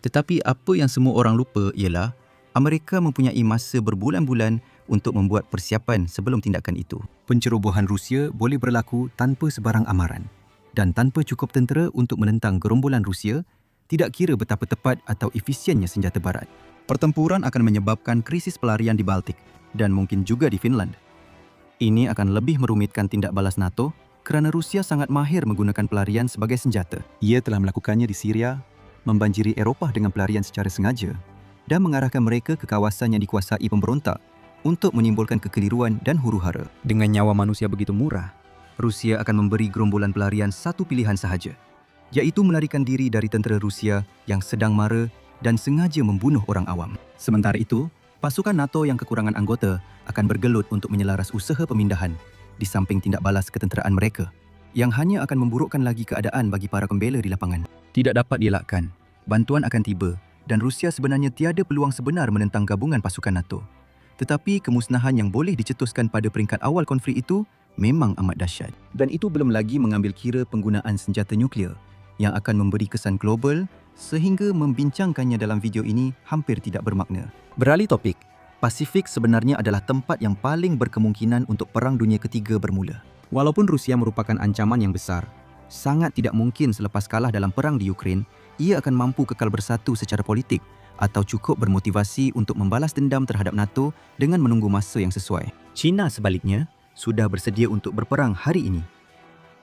Tetapi apa yang semua orang lupa ialah Amerika mempunyai masa berbulan-bulan untuk membuat persiapan sebelum tindakan itu. Pencerobohan Rusia boleh berlaku tanpa sebarang amaran dan tanpa cukup tentera untuk menentang gerombolan Rusia, tidak kira betapa tepat atau efisiennya senjata barat. Pertempuran akan menyebabkan krisis pelarian di Baltik dan mungkin juga di Finland. Ini akan lebih merumitkan tindak balas NATO kerana Rusia sangat mahir menggunakan pelarian sebagai senjata. Ia telah melakukannya di Syria, membanjiri Eropah dengan pelarian secara sengaja dan mengarahkan mereka ke kawasan yang dikuasai pemberontak untuk menimbulkan kekeliruan dan huru-hara. Dengan nyawa manusia begitu murah, Rusia akan memberi gerombolan pelarian satu pilihan sahaja, iaitu melarikan diri dari tentera Rusia yang sedang mara dan sengaja membunuh orang awam. Sementara itu, pasukan NATO yang kekurangan anggota akan bergelut untuk menyelaras usaha pemindahan di samping tindak balas ketenteraan mereka yang hanya akan memburukkan lagi keadaan bagi para pembela di lapangan. Tidak dapat dielakkan, bantuan akan tiba dan Rusia sebenarnya tiada peluang sebenar menentang gabungan pasukan NATO. Tetapi kemusnahan yang boleh dicetuskan pada peringkat awal konflik itu memang amat dahsyat. Dan itu belum lagi mengambil kira penggunaan senjata nuklear yang akan memberi kesan global sehingga membincangkannya dalam video ini hampir tidak bermakna. Beralih topik, Pasifik sebenarnya adalah tempat yang paling berkemungkinan untuk Perang Dunia Ketiga bermula. Walaupun Rusia merupakan ancaman yang besar, sangat tidak mungkin selepas kalah dalam perang di Ukraine, ia akan mampu kekal bersatu secara politik atau cukup bermotivasi untuk membalas dendam terhadap NATO dengan menunggu masa yang sesuai. China sebaliknya sudah bersedia untuk berperang hari ini.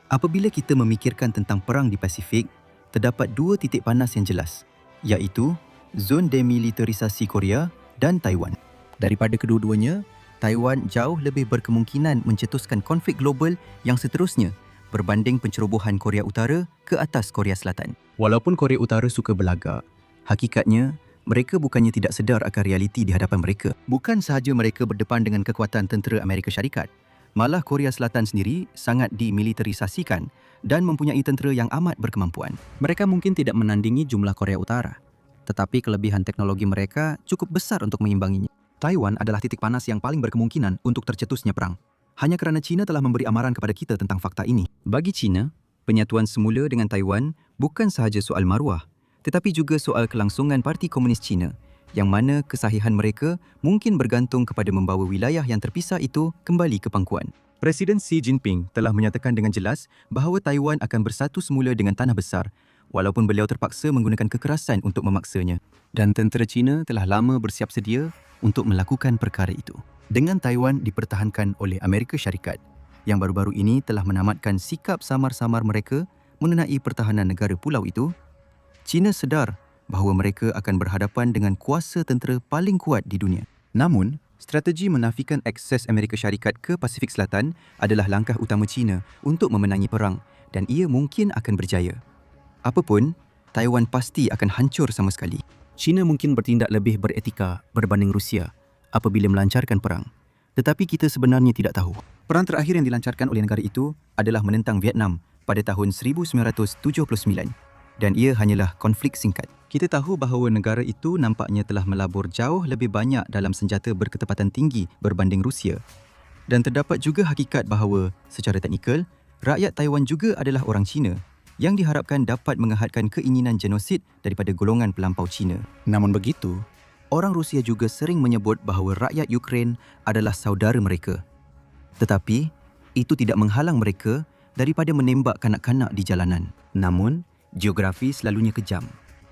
Apabila kita memikirkan tentang perang di Pasifik, terdapat dua titik panas yang jelas, iaitu zon demilitarisasi Korea dan Taiwan. Daripada kedua-duanya, Taiwan jauh lebih berkemungkinan mencetuskan konflik global yang seterusnya berbanding pencerobohan Korea Utara ke atas Korea Selatan. Walaupun Korea Utara suka berlagak, hakikatnya mereka bukannya tidak sedar akan realiti di hadapan mereka. Bukan sahaja mereka berdepan dengan kekuatan tentera Amerika Syarikat, malah Korea Selatan sendiri sangat dimilitarisasikan dan mempunyai tentera yang amat berkemampuan. Mereka mungkin tidak menandingi jumlah Korea Utara, tetapi kelebihan teknologi mereka cukup besar untuk mengimbanginya. Taiwan adalah titik panas yang paling berkemungkinan untuk tercetusnya perang, hanya kerana China telah memberi amaran kepada kita tentang fakta ini. Bagi China, penyatuan semula dengan Taiwan bukan sahaja soal maruah, tetapi juga soal kelangsungan Parti Komunis China, yang mana kesahihan mereka mungkin bergantung kepada membawa wilayah yang terpisah itu kembali ke pangkuan. Presiden Xi Jinping telah menyatakan dengan jelas bahawa Taiwan akan bersatu semula dengan tanah besar, walaupun beliau terpaksa menggunakan kekerasan untuk memaksanya. Dan tentera China telah lama bersiap sedia untuk melakukan perkara itu. Dengan Taiwan dipertahankan oleh Amerika Syarikat, yang baru-baru ini telah menamatkan sikap samar-samar mereka mengenai pertahanan negara pulau itu, China sedar bahawa mereka akan berhadapan dengan kuasa tentera paling kuat di dunia. Namun, Strategi menafikan akses Amerika Syarikat ke Pasifik Selatan adalah langkah utama China untuk memenangi perang dan ia mungkin akan berjaya. Apapun, Taiwan pasti akan hancur sama sekali. China mungkin bertindak lebih beretika berbanding Rusia apabila melancarkan perang. Tetapi kita sebenarnya tidak tahu. Perang terakhir yang dilancarkan oleh negara itu adalah menentang Vietnam pada tahun 1979 dan ia hanyalah konflik singkat. Kita tahu bahawa negara itu nampaknya telah melabur jauh lebih banyak dalam senjata berketepatan tinggi berbanding Rusia. Dan terdapat juga hakikat bahawa secara teknikal, rakyat Taiwan juga adalah orang Cina yang diharapkan dapat mengehadkan keinginan genosid daripada golongan pelampau Cina. Namun begitu, Orang Rusia juga sering menyebut bahawa rakyat Ukraine adalah saudara mereka. Tetapi, itu tidak menghalang mereka daripada menembak kanak-kanak di jalanan. Namun, geografi selalunya kejam.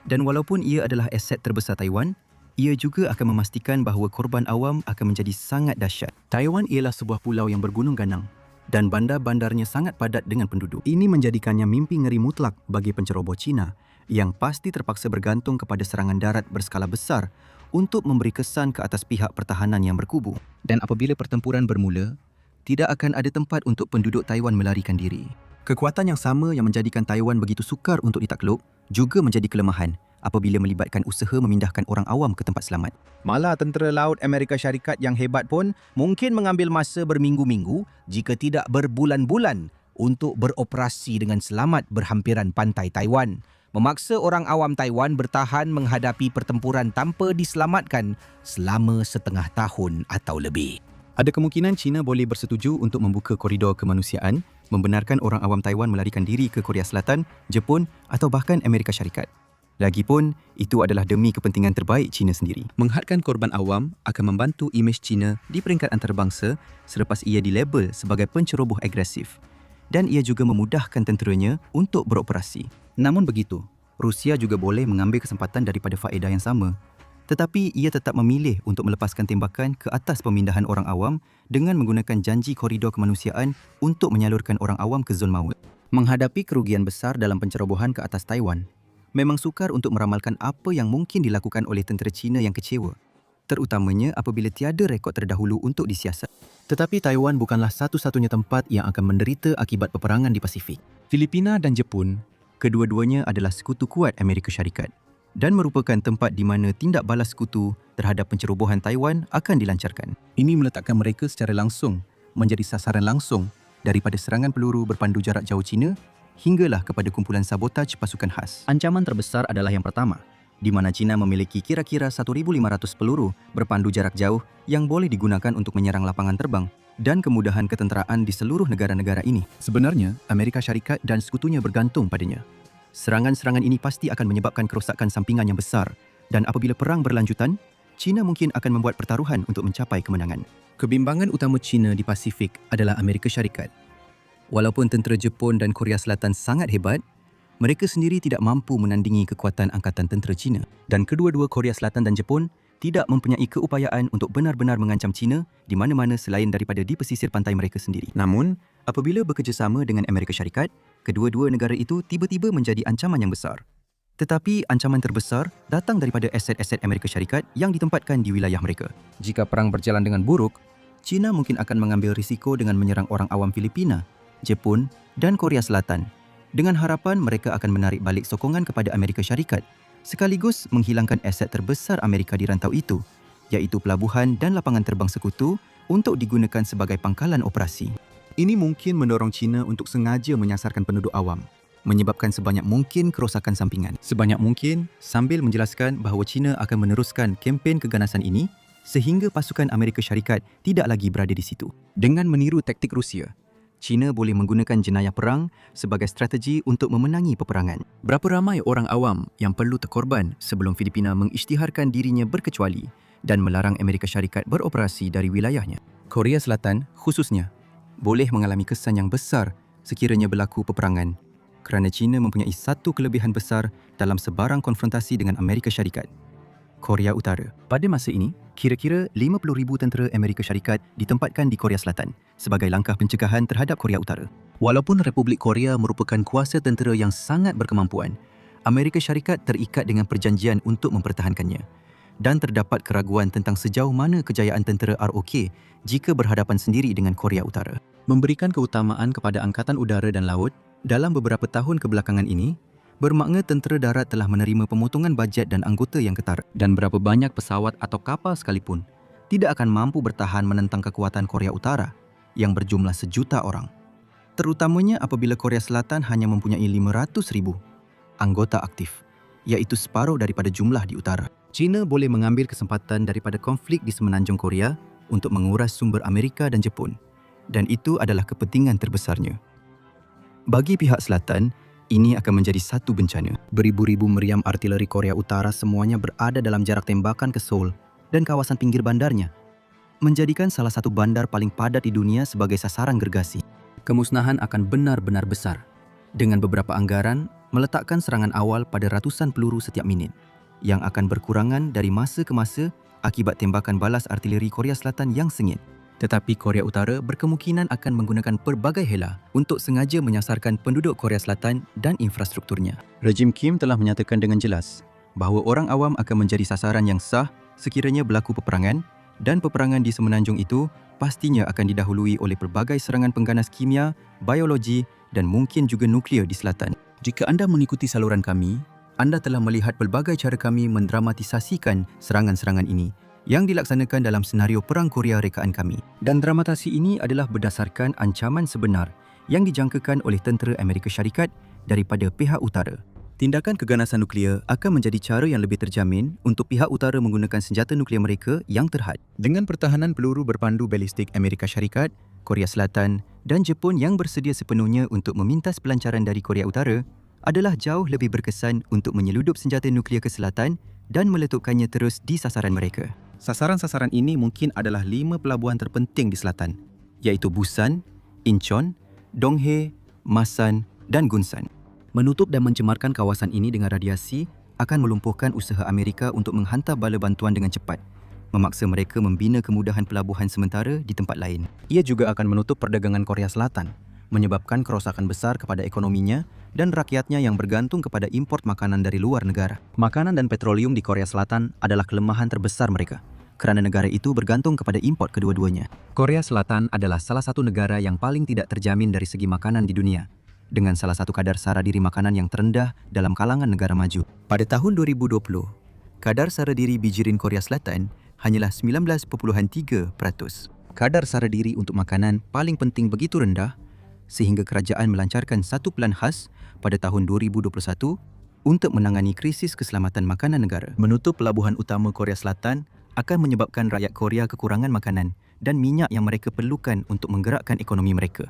Dan walaupun ia adalah aset terbesar Taiwan, ia juga akan memastikan bahawa korban awam akan menjadi sangat dahsyat. Taiwan ialah sebuah pulau yang bergunung ganang dan bandar-bandarnya sangat padat dengan penduduk. Ini menjadikannya mimpi ngeri mutlak bagi penceroboh Cina yang pasti terpaksa bergantung kepada serangan darat berskala besar untuk memberi kesan ke atas pihak pertahanan yang berkubu. Dan apabila pertempuran bermula, tidak akan ada tempat untuk penduduk Taiwan melarikan diri. Kekuatan yang sama yang menjadikan Taiwan begitu sukar untuk ditakluk juga menjadi kelemahan apabila melibatkan usaha memindahkan orang awam ke tempat selamat. Malah tentera laut Amerika Syarikat yang hebat pun mungkin mengambil masa berminggu-minggu jika tidak berbulan-bulan untuk beroperasi dengan selamat berhampiran pantai Taiwan, memaksa orang awam Taiwan bertahan menghadapi pertempuran tanpa diselamatkan selama setengah tahun atau lebih. Ada kemungkinan China boleh bersetuju untuk membuka koridor kemanusiaan, membenarkan orang awam Taiwan melarikan diri ke Korea Selatan, Jepun atau bahkan Amerika Syarikat. Lagipun, itu adalah demi kepentingan terbaik China sendiri. Menghadkan korban awam akan membantu imej China di peringkat antarabangsa selepas ia dilabel sebagai penceroboh agresif. Dan ia juga memudahkan tenteranya untuk beroperasi. Namun begitu, Rusia juga boleh mengambil kesempatan daripada faedah yang sama. Tetapi ia tetap memilih untuk melepaskan tembakan ke atas pemindahan orang awam dengan menggunakan janji koridor kemanusiaan untuk menyalurkan orang awam ke zon maut. Menghadapi kerugian besar dalam pencerobohan ke atas Taiwan, memang sukar untuk meramalkan apa yang mungkin dilakukan oleh tentera Cina yang kecewa, terutamanya apabila tiada rekod terdahulu untuk disiasat. Tetapi Taiwan bukanlah satu-satunya tempat yang akan menderita akibat peperangan di Pasifik. Filipina dan Jepun, kedua-duanya adalah sekutu kuat Amerika Syarikat dan merupakan tempat di mana tindak balas sekutu terhadap pencerobohan Taiwan akan dilancarkan. Ini meletakkan mereka secara langsung menjadi sasaran langsung daripada serangan peluru berpandu jarak jauh China hinggalah kepada kumpulan sabotaj pasukan khas. Ancaman terbesar adalah yang pertama, di mana China memiliki kira-kira 1,500 peluru berpandu jarak jauh yang boleh digunakan untuk menyerang lapangan terbang dan kemudahan ketenteraan di seluruh negara-negara ini. Sebenarnya, Amerika Syarikat dan sekutunya bergantung padanya. Serangan-serangan ini pasti akan menyebabkan kerosakan sampingan yang besar dan apabila perang berlanjutan, China mungkin akan membuat pertaruhan untuk mencapai kemenangan. Kebimbangan utama China di Pasifik adalah Amerika Syarikat. Walaupun tentera Jepun dan Korea Selatan sangat hebat, mereka sendiri tidak mampu menandingi kekuatan angkatan tentera China. Dan kedua-dua Korea Selatan dan Jepun tidak mempunyai keupayaan untuk benar-benar mengancam China di mana-mana selain daripada di pesisir pantai mereka sendiri. Namun, apabila bekerjasama dengan Amerika Syarikat, kedua-dua negara itu tiba-tiba menjadi ancaman yang besar. Tetapi ancaman terbesar datang daripada aset-aset Amerika Syarikat yang ditempatkan di wilayah mereka. Jika perang berjalan dengan buruk, China mungkin akan mengambil risiko dengan menyerang orang awam Filipina, Jepun dan Korea Selatan dengan harapan mereka akan menarik balik sokongan kepada Amerika Syarikat sekaligus menghilangkan aset terbesar Amerika di rantau itu, iaitu pelabuhan dan lapangan terbang sekutu untuk digunakan sebagai pangkalan operasi. Ini mungkin mendorong China untuk sengaja menyasarkan penduduk awam, menyebabkan sebanyak mungkin kerosakan sampingan. Sebanyak mungkin sambil menjelaskan bahawa China akan meneruskan kempen keganasan ini sehingga pasukan Amerika Syarikat tidak lagi berada di situ. Dengan meniru taktik Rusia, China boleh menggunakan jenayah perang sebagai strategi untuk memenangi peperangan. Berapa ramai orang awam yang perlu terkorban sebelum Filipina mengisytiharkan dirinya berkecuali dan melarang Amerika Syarikat beroperasi dari wilayahnya? Korea Selatan khususnya boleh mengalami kesan yang besar sekiranya berlaku peperangan kerana China mempunyai satu kelebihan besar dalam sebarang konfrontasi dengan Amerika Syarikat. Korea Utara. Pada masa ini, kira-kira 50,000 tentera Amerika Syarikat ditempatkan di Korea Selatan sebagai langkah pencegahan terhadap Korea Utara. Walaupun Republik Korea merupakan kuasa tentera yang sangat berkemampuan, Amerika Syarikat terikat dengan perjanjian untuk mempertahankannya. dan terdapat keraguan tentang sejauh mana kejayaan tentera ROK jika berhadapan sendiri dengan Korea Utara. Memberikan keutamaan kepada angkatan udara dan laut dalam beberapa tahun kebelakangan ini bermakna tentera darat telah menerima pemotongan bajet dan anggota yang ketar, dan berapa banyak pesawat atau kapal sekalipun tidak akan mampu bertahan menentang kekuatan Korea Utara yang berjumlah sejuta orang. Terutamanya apabila Korea Selatan hanya mempunyai 500,000 anggota aktif, iaitu separuh daripada jumlah di utara. China boleh mengambil kesempatan daripada konflik di semenanjung Korea untuk menguras sumber Amerika dan Jepun, dan itu adalah kepentingan terbesarnya. Bagi pihak selatan, ini akan menjadi satu bencana. Beribu-ribu meriam artileri Korea Utara semuanya berada dalam jarak tembakan ke Seoul dan kawasan pinggir bandarnya, menjadikan salah satu bandar paling padat di dunia sebagai sasaran gergasi. Kemusnahan akan benar-benar besar, dengan beberapa anggaran meletakkan serangan awal pada ratusan peluru setiap minit, yang akan berkurangan dari masa ke masa akibat tembakan balas artileri Korea Selatan yang sengit. Tetapi Korea Utara berkemungkinan akan menggunakan pelbagai hela untuk sengaja menyasarkan penduduk Korea Selatan dan infrastrukturnya. Rejim Kim telah menyatakan dengan jelas bahawa orang awam akan menjadi sasaran yang sah sekiranya berlaku peperangan, dan peperangan di semenanjung itu pastinya akan didahului oleh pelbagai serangan pengganas kimia, biologi dan mungkin juga nuklear di selatan. Jika anda mengikuti saluran kami, anda telah melihat pelbagai cara kami mendramatisasikan serangan-serangan ini yang dilaksanakan dalam senario Perang Korea rekaan kami. Dan dramatasi ini adalah berdasarkan ancaman sebenar yang dijangkakan oleh tentera Amerika Syarikat daripada pihak utara. Tindakan keganasan nuklear akan menjadi cara yang lebih terjamin untuk pihak utara menggunakan senjata nuklear mereka yang terhad. Dengan pertahanan peluru berpandu balistik Amerika Syarikat, Korea Selatan dan Jepun yang bersedia sepenuhnya untuk memintas pelancaran dari Korea Utara, adalah jauh lebih berkesan untuk menyeludup senjata nuklear ke selatan dan meletupkannya terus di sasaran mereka. Sasaran-sasaran ini mungkin adalah 5 pelabuhan terpenting di selatan, iaitu Busan, Incheon, Donghae, Masan dan Gunsan. Menutup dan mencemarkan kawasan ini dengan radiasi akan melumpuhkan usaha Amerika untuk menghantar bala bantuan dengan cepat, memaksa mereka membina kemudahan pelabuhan sementara di tempat lain. Ia juga akan menutup perdagangan Korea Selatan, menyebabkan kerosakan besar kepada ekonominya dan rakyatnya yang bergantung kepada import makanan dari luar negara. Makanan dan petroleum di Korea Selatan adalah kelemahan terbesar mereka, kerana negara itu bergantung kepada import kedua-duanya. Korea Selatan adalah salah satu negara yang paling tidak terjamin dari segi makanan di dunia, dengan salah satu kadar sara diri makanan yang terendah dalam kalangan negara maju. Pada tahun 2020, kadar sara diri bijirin Korea Selatan hanyalah 19.3%. Kadar sara diri untuk makanan paling penting begitu rendah sehingga kerajaan melancarkan satu pelan khas pada tahun 2021 untuk menangani krisis keselamatan makanan negara. Menutup pelabuhan utama Korea Selatan akan menyebabkan rakyat Korea kekurangan makanan dan minyak yang mereka perlukan untuk menggerakkan ekonomi mereka,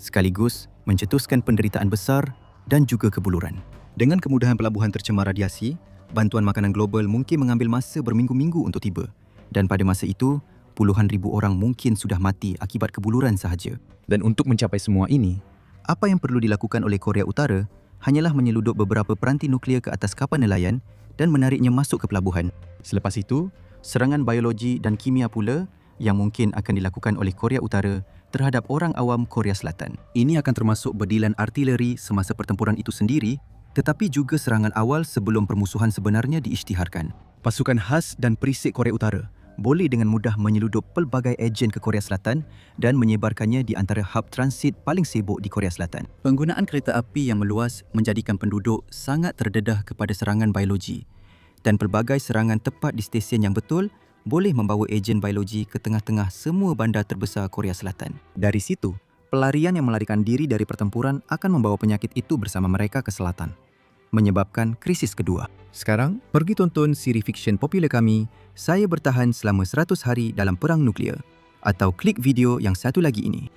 sekaligus mencetuskan penderitaan besar dan juga kebuluran. Dengan kemudahan pelabuhan tercemar radiasi, bantuan makanan global mungkin mengambil masa berminggu-minggu untuk tiba, dan pada masa itu, puluhan ribu orang mungkin sudah mati akibat kebuluran sahaja. Dan untuk mencapai semua ini, apa yang perlu dilakukan oleh Korea Utara hanyalah menyeludup beberapa peranti nuklear ke atas kapal nelayan dan menariknya masuk ke pelabuhan. Selepas itu, serangan biologi dan kimia pula yang mungkin akan dilakukan oleh Korea Utara terhadap orang awam Korea Selatan. Ini akan termasuk bedilan artileri semasa pertempuran itu sendiri, tetapi juga serangan awal sebelum permusuhan sebenarnya diisytiharkan. Pasukan khas dan perisik Korea Utara boleh dengan mudah menyeludup pelbagai ejen ke Korea Selatan dan menyebarkannya di antara hub transit paling sibuk di Korea Selatan. Penggunaan kereta api yang meluas menjadikan penduduk sangat terdedah kepada serangan biologi, dan pelbagai serangan tepat di stesen yang betul boleh membawa ejen biologi ke tengah-tengah semua bandar terbesar Korea Selatan. Dari situ, pelarian yang melarikan diri dari pertempuran akan membawa penyakit itu bersama mereka ke selatan, menyebabkan krisis kedua. Sekarang, pergi tonton siri fiksyen popular kami, Saya Bertahan Selama 100 Hari Dalam Perang Nuklear, atau klik video yang satu lagi ini.